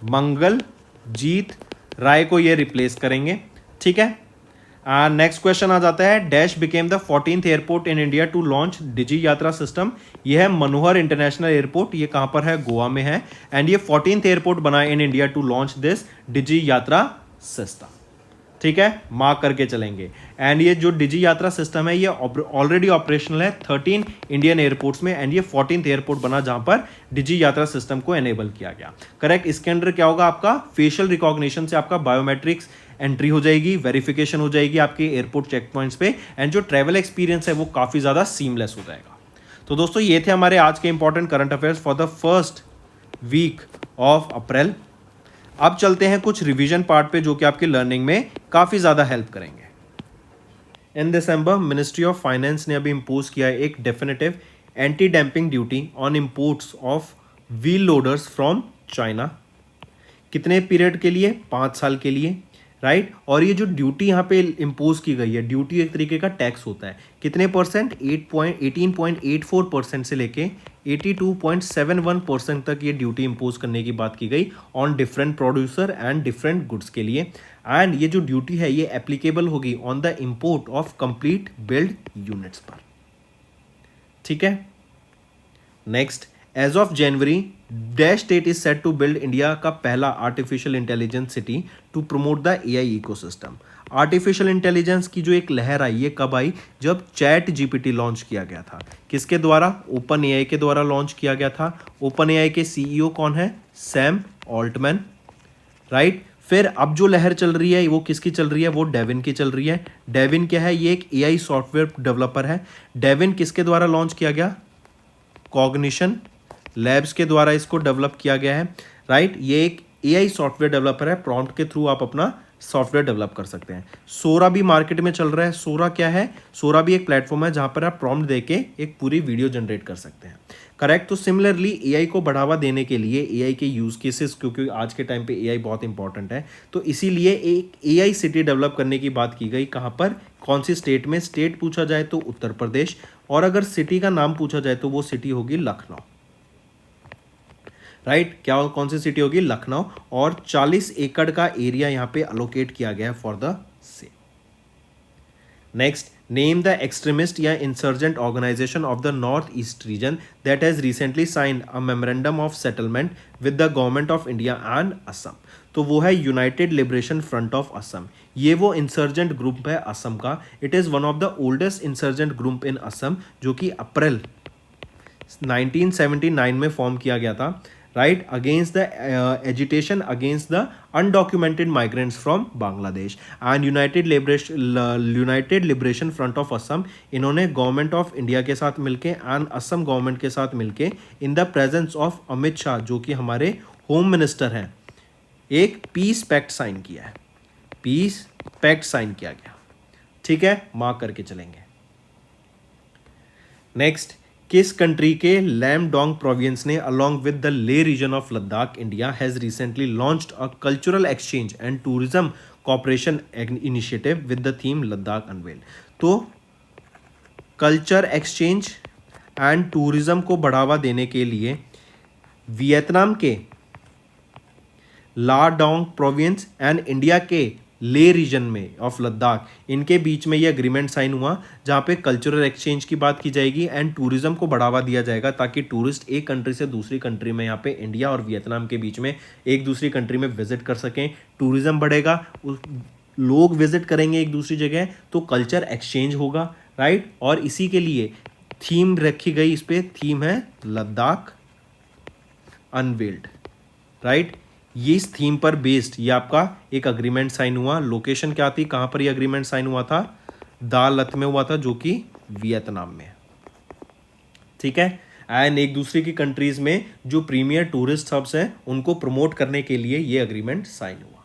मंगलजीत राय को ये रिप्लेस करेंगे, ठीक है। नेक्स्ट क्वेश्चन आ जाता है dash became the 14th airport in India to launch Digi Yatra system. यह है मनोहर इंटरनेशनल एयरपोर्ट, ये कहां पर है? गोवा में है। एंड ये 14th एयरपोर्ट बना in India to launch this Digi Yatra system, ठीक है, मार्क करके चलेंगे। एंड ये जो डिजी यात्रा सिस्टम है ये ऑलरेडी ऑपरेशनल है 13 इंडियन एयरपोर्ट्स में एंड ये 14th एयरपोर्ट बना जहां पर डिजी यात्रा सिस्टम को एनेबल किया गया, करेक्ट। इसके अंदर क्या होगा? आपका फेशियल रिकॉग्निशन से आपका बायोमेट्रिक्स एंट्री हो जाएगी, वेरिफिकेशन हो जाएगी आपके एयरपोर्ट चेक पॉइंट्स पे एंड जो ट्रैवल एक्सपीरियंस है वो काफ़ी ज़्यादा सीमलेस हो जाएगा। तो दोस्तों ये थे हमारे आज के important current affairs for the first week of April. अब चलते हैं कुछ रिवीजन पार्ट पे जो कि आपके लर्निंग में काफ़ी ज़्यादा हेल्प करेंगे। इन दिसंबर मिनिस्ट्री ऑफ फाइनेंस ने अभी इम्पोज किया है एक definitive anti damping duty on imports of wheel loaders from China. कितने पीरियड के लिए? 5 साल के लिए, राइट। और ये जो ड्यूटी यहाँ पे इम्पोज की गई है, ड्यूटी एक तरीके का टैक्स होता है। कितने परसेंट? 18.84% से लेके 82.71% तक ये ड्यूटी इम्पोज करने की बात की गई on different producer and different goods के लिए। एंड ये जो ड्यूटी है ये एप्लीकेबल होगी on the import of complete build units पर, ठीक है। Next, as of January dash state is set to build India का पहला artificial intelligence city to promote the AI ecosystem. Artificial intelligence की जो एक लहर आई ये कब आई? जब ChatGPT लॉन्च किया गया था। किसके द्वारा? OpenAI के द्वारा लॉन्च किया गया था। OpenAI के CEO कौन है? Sam Altman, right. फिर अब जो लहर चल रही है वो किसकी चल रही है? वो डेविन की चल रही है। डेविन क्या है? ये एक AI सॉफ्टवेयर डेवलपर है। डेविन किसके द्वारा लॉन्च किया गया? कॉग्निशन लैब्स के द्वारा इसको डेवलप किया गया है, राइट। ये एक AI सॉफ्टवेयर डेवलपर है, प्रॉम्प्ट के थ्रू आप अपना सॉफ्टवेयर डेवलप कर सकते हैं। सोरा भी मार्केट में चल रहा है। सोरा क्या है? सोरा भी एक प्लेटफॉर्म है जहां पर आप प्रॉम्प्ट देके एक पूरी वीडियो जनरेट कर सकते हैं। करेक्ट। तो सिमिलरली एआई को बढ़ावा देने के लिए एआई के यूज केसेस, क्योंकि आज के टाइम पे एआई बहुत इंपॉर्टेंट है, तो इसीलिए एक एआई सिटी डेवलप करने की बात की गई। कहां पर? कौन सी स्टेट में? स्टेट पूछा जाए तो उत्तर प्रदेश, और अगर सिटी का नाम पूछा जाए तो वो सिटी होगी लखनऊ। राइट। क्या कौन सी सिटी होगी? लखनऊ। और 40 एकड़ का एरिया यहां पे अलोकेट किया गया है for the same. Next, name the extremist या insurgent organisation of the north east region that has recently signed a memorandum of settlement with the government of India and Assam. तो वो है United Liberation Front of Assam. ये वो insurgent group है असम का। It is one of the oldest insurgent group in Assam, जो कि April 1979 में फॉर्म किया गया था। Right. Against the agitation against the undocumented migrants from Bangladesh and United Liberation Front of Assam. इन्होंने गवर्नमेंट ऑफ इंडिया के साथ मिलके एंड असम गवर्नमेंट के साथ मिलके in the presence of Amit Shah, जो कि हमारे होम मिनिस्टर हैं, एक पीस पैक्ट साइन किया है। पीस पैक्ट साइन किया गया। ठीक है, मार्क करके चलेंगे। नेक्स्ट, किस कंट्री के लैमडोंग प्रोविंस ने along with the Leh region of Ladakh India has recently launched a cultural exchange and tourism cooperation initiative with the theme Ladakh unveil. तो कल्चर एक्सचेंज एंड टूरिज्म को बढ़ावा देने के लिए वियतनाम के लाडोंग प्रोविंस एंड इंडिया के ले रीजन में ऑफ लद्दाख, इनके बीच में ये एग्रीमेंट साइन हुआ, जहाँ पे कल्चरल एक्सचेंज की बात की जाएगी एंड टूरिज्म को बढ़ावा दिया जाएगा, ताकि टूरिस्ट एक कंट्री से दूसरी कंट्री में, यहाँ पे इंडिया और वियतनाम के बीच में एक दूसरी कंट्री में विजिट कर सकें। टूरिज्म बढ़ेगा, लोग विजिट करेंगे एक दूसरी जगह, तो कल्चर एक्सचेंज होगा। राइट। और इसी के लिए थीम रखी गई, इस पर थीम है लद्दाख अनवेल्ड। राइट। ये इस थीम पर बेस्ड ये आपका एक अग्रीमेंट साइन हुआ। लोकेशन क्या थी, कहां पर ये अग्रीमेंट साइन हुआ था? दा लत में हुआ था, जो कि वियतनाम में। ठीक है। एंड एक दूसरे की कंट्रीज में जो प्रीमियर टूरिस्ट हब्स हैं उनको प्रमोट करने के लिए ये अग्रीमेंट साइन हुआ।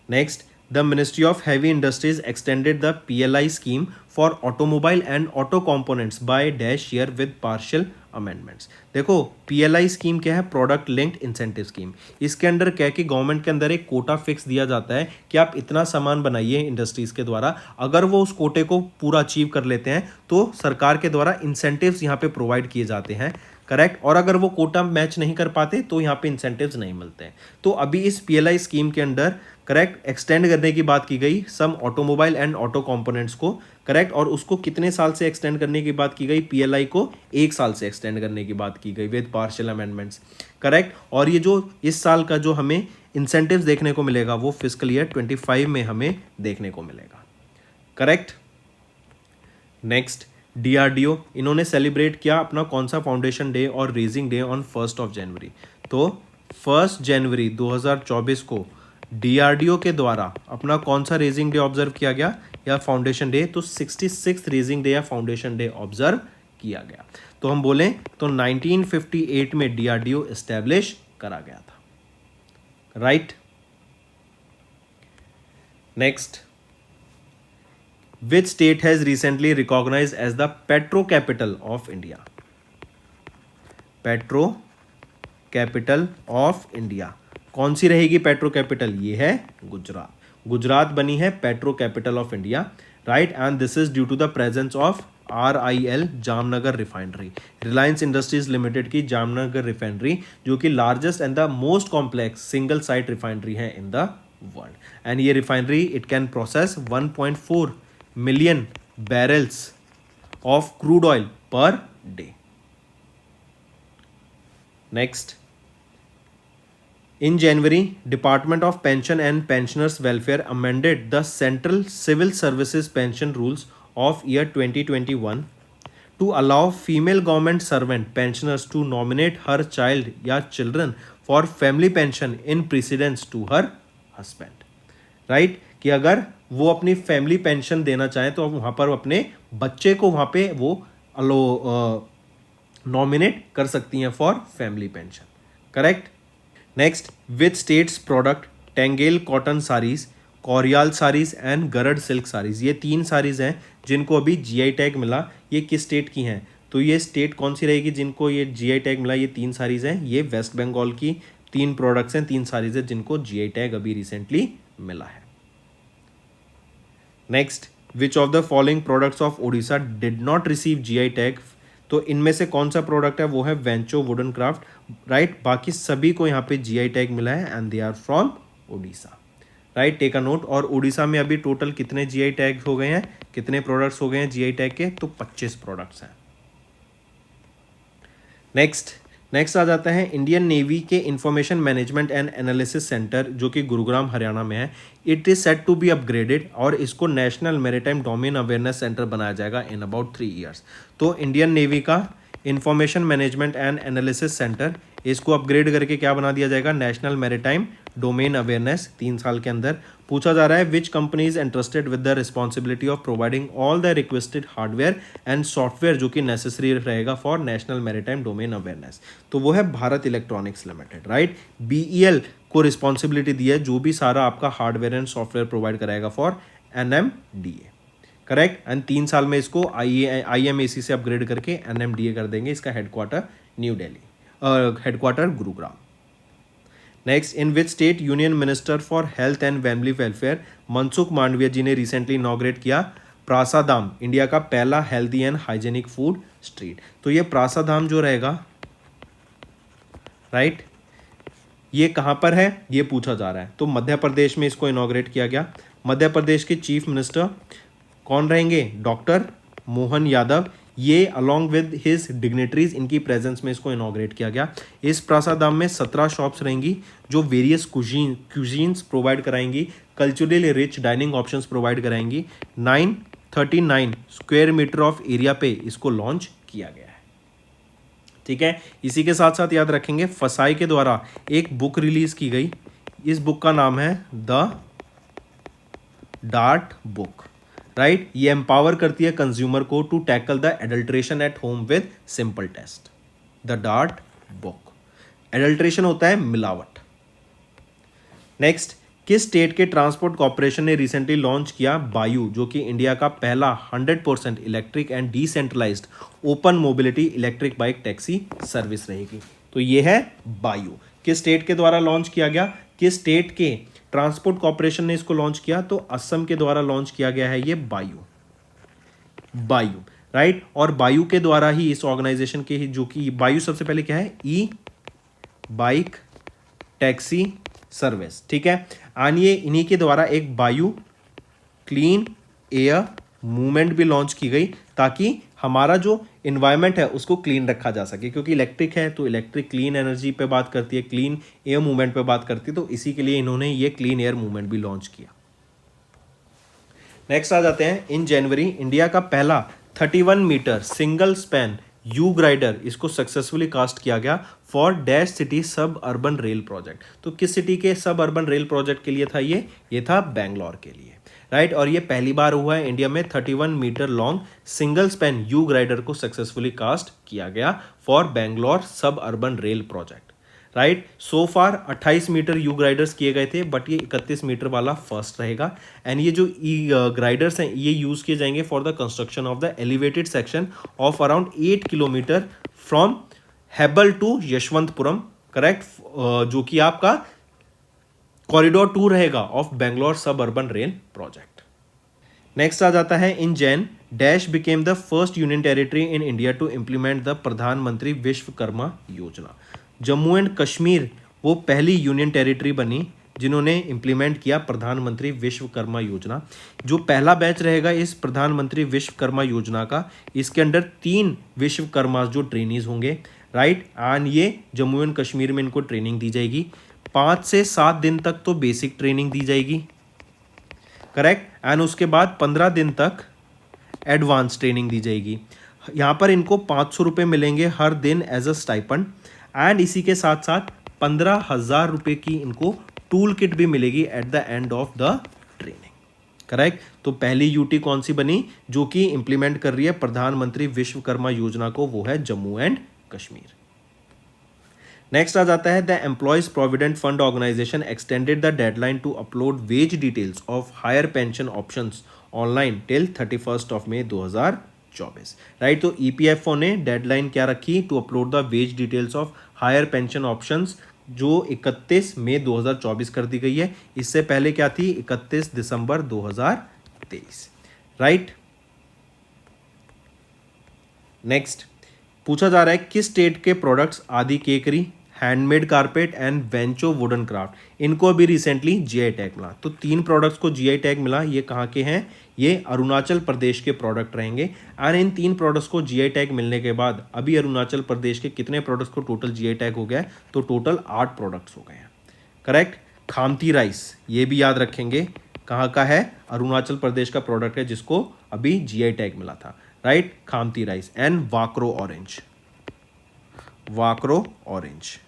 Next, the Ministry of Heavy Industries extended the PLI scheme for automobile and auto components by dash year with partial amendments। देखो PLI स्कीम क्या है? Product linked incentive scheme. इसके अंदर क्या है कि गवर्नमेंट के अंदर एक कोटा फिक्स दिया जाता है कि आप इतना सामान बनाइए इंडस्ट्रीज के द्वारा। अगर वो उस कोटे को पूरा अचीव कर लेते हैं तो सरकार के द्वारा इंसेंटिव्स यहाँ पे प्रोवाइड किए जाते हैं। करेक्ट। और अगर वो कोटा मैच नहीं कर पाते तो यहाँ पे इंसेंटिव्स नहीं मिलते हैं। तो अभी इस PLI स्कीम के अंदर करेक्ट एक्सटेंड करने की बात की गई सम ऑटोमोबाइल एंड ऑटो कंपोनेंट्स को। करेक्ट। और उसको कितने साल से एक्सटेंड करने की बात की गई? PLI को 1 साल से एक्सटेंड करने की बात की गई विद पार्शियल अमेंडमेंट्स। करेक्ट। और ये जो इस साल का जो हमें इंसेंटिव्स देखने को मिलेगा वो फिस्कल ईयर 25 में हमें देखने को मिलेगा। करेक्ट। नेक्स्ट, DRDO इन्होंने सेलिब्रेट किया अपना कौन सा फाउंडेशन डे और रेजिंग डे ऑन 1 जनवरी। तो 1 जनवरी 2024 को DRDO के द्वारा अपना कौन सा रेजिंग डे ऑब्जर्व किया गया या फाउंडेशन डे? तो 66th रेजिंग डे या फाउंडेशन डे ऑब्जर्व किया गया। तो हम बोलें तो 1958 में DRDO एस्टेब्लिश करा गया था। Right. Next, which state has recently recognized as the petro capital of India? Petro capital of India कौन सी रहेगी? पेट्रो कैपिटल ये है गुजरात। गुजरात बनी है petro capital of India. Right. And this is due to the presence of RIL Jamnagar refinery, Reliance industries limited की Jamnagar refinery, जो कि largest and the most complex single site refinery है इन द वर्ल्ड। एंड ये refinery it can process 1.4 million barrels of crude oil per day. Next, in January, Department of Pension and Pensioners Welfare amended the Central Civil Services Pension Rules of year 2021 to allow female government servant pensioners to nominate her child या children for family pension in precedence to her husband. Right? कि अगर वो अपनी family pension देना चाहें तो वहाँ पर अपने बच्चे को वहाँ पे वो नॉमिनेट कर सकती हैं for family pension. Correct. Next, which state's product Tangail cotton saris, Korial saris and Garad silk saris. ये 3 साड़ीज हैं जिनको अभी जीआई टैग मिला। ये किस स्टेट की हैं? तो ये स्टेट कौन सी रहेगी जिनको ये जीआई टैग मिला? ये 3 साड़ीज हैं, ये वेस्ट बंगाल की 3 प्रोडक्ट्स हैं, 3 साड़ीज हैं जिनको जीआई टैग अभी रिसेंटली मिला है। Next, which of the following products of Odisha did not receive GI tag? तो इनमें से कौन सा प्रोडक्ट है? वो है वेंचो वुडन क्राफ्ट, राइट। बाकी सभी को यहाँ पे जीआई टैग मिला है and they are from Odisha, right. Take a note. और उड़ीसा में अभी टोटल कितने जीआई टैग हो गए हैं, कितने प्रोडक्ट्स हो गए हैं जीआई टैग के? तो 25 प्रोडक्ट्स हैं। नेक्स्ट आ जाता है इंडियन नेवी के information management and analysis centre जो कि गुरुग्राम हरियाणा में है। It is set to be upgraded और इसको national maritime domain awareness centre बनाया जाएगा इन अबाउट 3 ईयर्स। तो इंडियन नेवी का information management and analysis centre, इसको अपग्रेड करके क्या बना दिया जाएगा? National maritime domain awareness. 3 साल के अंदर पूछा जा रहा है which company is interested with the responsibility of providing all the requested hardware and software जो कि नेसेसरी रहेगा for national maritime domain awareness. तो वो है Bharat electronics limited, right. BEL को रिस्पॉन्सिबिलिटी दी है जो भी सारा आपका हार्डवेयर एंड सॉफ्टवेयर प्रोवाइड कराएगा फॉर एनएमडीए, करेक्ट। एंड 3 साल में इसको IMAC से अपग्रेड करके NMDA कर देंगे। इसका headquarter new Delhi, headquarter Gurugram. Next, in which state union minister for health and family welfare Mansukh Mandaviya ji ने रिसेंटली इनॉग्रेट किया प्रासादाम, इंडिया का पहला healthy and hygienic food street. तो ये प्रासादाम जो रहेगा, राइट, ये कहाँ पर है ये पूछा जा रहा है। तो मध्य प्रदेश में इसको इनॉग्रेट किया गया। मध्य प्रदेश के चीफ मिनिस्टर कौन रहेंगे? डॉक्टर मोहन यादव। ये अलॉन्ग विद हिज डिग्नेटरीज, इनकी प्रेजेंस में इसको इनॉग्रेट किया गया। इस प्रासादाम में 17 शॉप्स रहेंगी जो वेरियस क्यूजीन्स प्रोवाइड कराएंगी, culturally rich dining options provide कराएंगी। 939 स्क्वायर मीटर ऑफ एरिया पे इसको लॉन्च किया गया है, ठीक है। इसी के साथ साथ याद रखेंगे फसाई के द्वारा एक बुक रिलीज की गई। इस बुक का नाम है द डार्ट बुक, राइट। ये एम्पावर करती है कंज्यूमर को to tackle the adulteration at home with simple test. The dart book, adulteration होता है मिलावट। नेक्स्ट, किस स्टेट के ट्रांसपोर्ट कॉर्पोरेशन ने रिसेंटली लॉन्च किया बायू, जो कि इंडिया का पहला 100% electric and decentralised open mobility electric bike taxi service रहेगी। तो ये है बायू। किस स्टेट के द्वारा लॉन्च किया गया? किस स्टेट के ट्रांसपोर्ट कॉर्पोरेशन ने इसको लॉन्च किया? तो असम के द्वारा लॉन्च किया गया है ये बायू, राइट। और बायू के द्वारा ही इस ऑर्गेनाइजेशन के ही, जो कि बायू सबसे पहले क्या है? ई बाइक टैक्सी सर्विस, ठीक है। और ये इन्हीं के द्वारा एक बायू क्लीन एयर मूवमेंट भी लॉन्च की गई ताकि हमारा जो इन्वायरमेंट है उसको क्लीन रखा जा सके, क्योंकि इलेक्ट्रिक है तो इलेक्ट्रिक क्लीन एनर्जी पे बात करती है, क्लीन एयर मूवमेंट पे बात करती है, तो इसी के लिए इन्होंने ये क्लीन एयर मूवमेंट भी लॉन्च किया। नेक्स्ट आ जाते हैं, इन जनवरी इंडिया का पहला 31 metre single span U girder इसको सक्सेसफुली कास्ट किया गया for dash city suburban rail project. तो किस सिटी के सब अर्बन रेल प्रोजेक्ट के लिए था ये था बेंगलोर के लिए, राइट। और ये पहली बार हुआ है इंडिया में 31 metre long single span U girder को सक्सेसफुली कास्ट किया गया for Bangalore suburban rail project, right. So far 28 metre U girders किए गए थे, बट ये 31 मीटर वाला फर्स्ट रहेगा। एंड ये जो ग्राइडर्स हैं ये यूज किए जाएंगे for the construction of the elevated section of around 8 kilometre from Hebbal to Yeshwantpuram, correct, जो कि आपका कॉरिडोर 2 रहेगा of Bangalore suburban rail project. Next आ जाता है, इन जैन dash became the first union territory in India to implement the Pradhan Mantri Vishwakarma योजना। Jammu and Kashmir वो पहली यूनियन टेरिटरी बनी जिन्होंने इम्प्लीमेंट किया प्रधानमंत्री विश्वकर्मा योजना। जो पहला बैच रहेगा इस प्रधानमंत्री विश्वकर्मा योजना का, इसके अंडर 3 विश्वकर्मा जो ट्रेनीज होंगे, राइट। एंड ये जम्मू एंड कश्मीर में इनको ट्रेनिंग दी जाएगी। 5 से 7 दिन तक तो बेसिक ट्रेनिंग दी जाएगी, करेक्ट। एंड उसके बाद 15 दिन तक एडवांस ट्रेनिंग दी जाएगी। यहाँ पर इनको 500 रुपये मिलेंगे हर दिन एज अ स्टाइपेंड। एंड इसी के साथ साथ 15,000 रुपये की इनको टूल किट भी मिलेगी at the end of the training, correct. तो पहली यूटी कौन सी बनी जो कि इंप्लीमेंट कर रही है प्रधानमंत्री विश्वकर्मा योजना को? वो है जम्मू एंड कश्मीर। नेक्स्ट आ जाता है the employees provident fund organisation extended the deadline to upload wage details of higher pension options online till 31 May 2024। Right, तो ईपीएफओ ने डेडलाइन क्या रखी to upload the wage details of higher pension options, जो 31 May 2024 कर दी गई है। इससे पहले क्या थी, 31 दिसंबर 2023। राइट, नेक्स्ट पूछा जा रहा है किस स्टेट के प्रोडक्ट्स आदि केकरी, हैंडमेड कारपेट एंड वेंचो वुडन क्राफ्ट, इनको अभी रिसेंटली जीआई टैग मिला। तो 3 प्रोडक्ट्स को जीआई टैग मिला, ये कहाँ के हैं, ये अरुणाचल प्रदेश के प्रोडक्ट रहेंगे। और इन 3 प्रोडक्ट्स को जीआई टैग मिलने के बाद अभी अरुणाचल प्रदेश के कितने प्रोडक्ट्स को टोटल जीआई टैग हो गया है, तो टोटल 8 प्रोडक्ट्स हो गए हैं। करेक्ट। खामती राइस, ये भी याद रखेंगे, कहाँ का है, अरुणाचल प्रदेश का प्रोडक्ट है जिसको अभी जीआई टैग मिला था। Right, Khamti rice and Wakro orange, Wakro orange.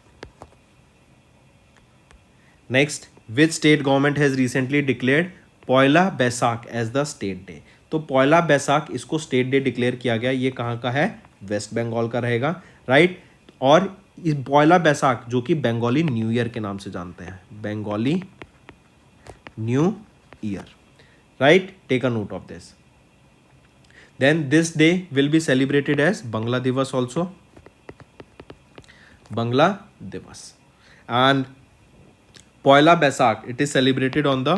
Next, which state government has recently declared Poila Baisakh as the state day. तो पॉयला बैसाख इसको स्टेट डे डिक्लेयर किया गया, ये कहाँ का है, वेस्ट बंगाल का रहेगा। राइट, और इस पॉयला बैसाख जो कि बंगाली न्यू ईयर के नाम से जानते हैं, Bengali new year. Right, take a note of this. Then this day will be celebrated as Bangla Dibas also, Bangla Dibas. And Poila Basak, it is celebrated on the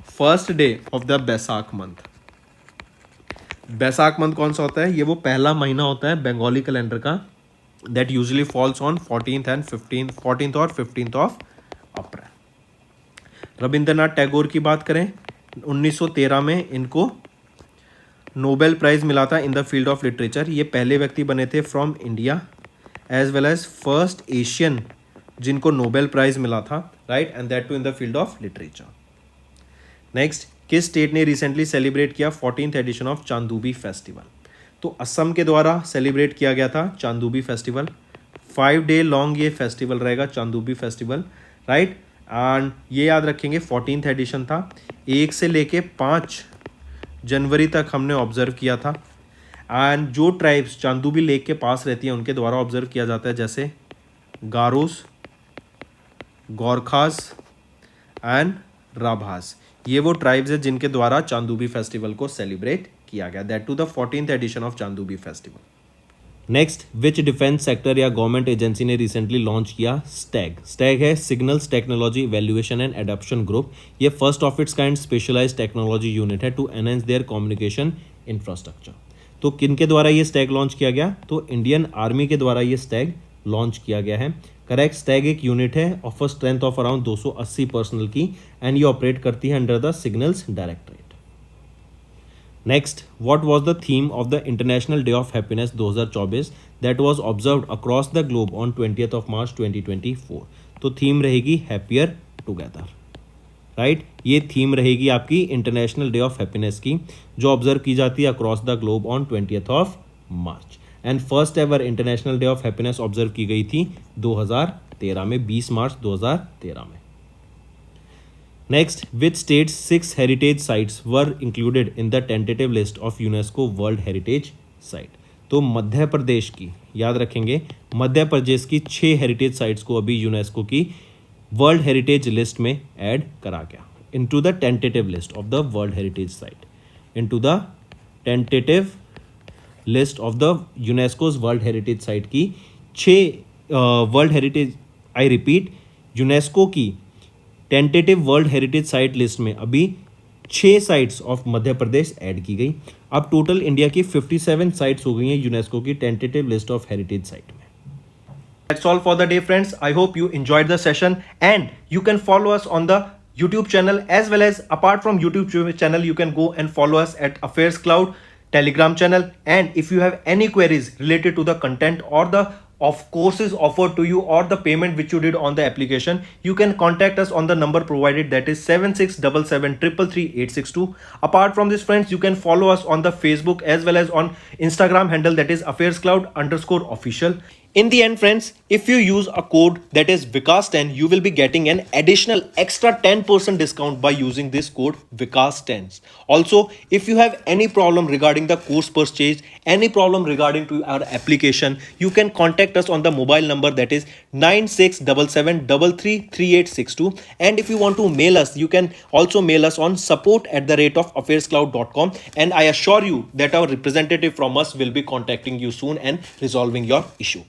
first day of the Basak month. Baisakh month कौन सा होता है, ये वो पहला महीना होता है बंगाली कैलेंडर का, that usually falls on 14th और 15th of April. Rabindranath Tagore की बात करें, 1913 में इनको नोबेल प्राइज मिला था in the field of literature. ये पहले व्यक्ति बने थे from India as well as first Asian जिनको नोबेल प्राइज मिला था। Right, and that too in the field of literature. Next, किस स्टेट ने रिसेंटली सेलिब्रेट किया 14th edition of Chandubi festival. तो असम के द्वारा सेलिब्रेट किया गया था चांदूबी फेस्टिवल। 5 डे लॉन्ग ये फेस्टिवल रहेगा, चांदूबी फेस्टिवल। राइट, एंड ये याद रखेंगे 14th एडिशन था, 1 से लेके 5 जनवरी तक हमने ऑब्जर्व किया था। एंड जो ट्राइब्स चांदूबी लेक के पास रहती हैं उनके द्वारा ऑब्जर्व किया जाता है, जैसे गारोस, गोरखास एंड राभास, ये वो ट्राइब्स हैं जिनके द्वारा चांदूबी फेस्टिवल को सेलिब्रेट किया गया, that to the 14th edition of Chandubi festival. Next, which defence sector या गवर्नमेंट एजेंसी ने रिसेंटली लॉन्च किया स्टैग। स्टैग है signals technology evaluation and adoption group. ये first of its kind specialised technology unit है to enhance their communication infrastructure. तो किनके द्वारा ये स्टैग लॉन्च किया गया, तो इंडियन आर्मी के द्वारा ये स्टैग लॉन्च किया गया है। करेक्ट, स्टैग एक यूनिट है of a strength of around 280 personal की, एंड ये ऑपरेट करती है under the signals directorate. Next, what was the theme of the international day of happiness 2024 that was observed across the globe on 20th मार्च 2024। तो theme रहेगी happier together. Right, ये theme रहेगी आपकी international day of happiness की, जो observe की जाती है across the globe on 20th March. And first ever international day of happiness observe की गई थी 2013 में, 20 मार्च 2013 में। Next, which states 6 heritage sites were included in the tentative list of UNESCO world heritage site. तो मध्य प्रदेश की, याद रखेंगे, मध्य प्रदेश की 6 हेरिटेज साइट्स को अभी यूनेस्को की वर्ल्ड हेरिटेज लिस्ट में ऐड करा गया, into the tentative list of the world heritage site, into the tentative list of the UNESCO's world heritage site की 6 world heritage, I repeat, UNESCO की tentative world heritage site list में अभी 6 sites of Madhya Pradesh add की गई। अब total India की 57 sites हो गई हैं यूनेस्को की tentative list of heritage site में। That's all for the day, friends. I hope you enjoyed the session, and you can follow us on the YouTube channel, as well as apart from YouTube channel, you can go and follow us at Affairs Cloud Telegram channel. And if you have any queries related to the content or the of courses offered to you or the payment which you did on the application, you can contact us on the number provided, that is 7677333862. Apart from this, friends, you can follow us on the Facebook as well as on Instagram handle, that is affairscloud_official. In the end, friends, if you use a code that is Vikas10, you will be getting an additional extra 10% discount by using this code Vikas10. Also, if you have any problem regarding the course purchase, any problem regarding to our application, you can contact us on the mobile number that is 9677333862. And if you want to mail us, you can also mail us on support@affairscloud.com. And I assure you that our representative from us will be contacting you soon and resolving your issue.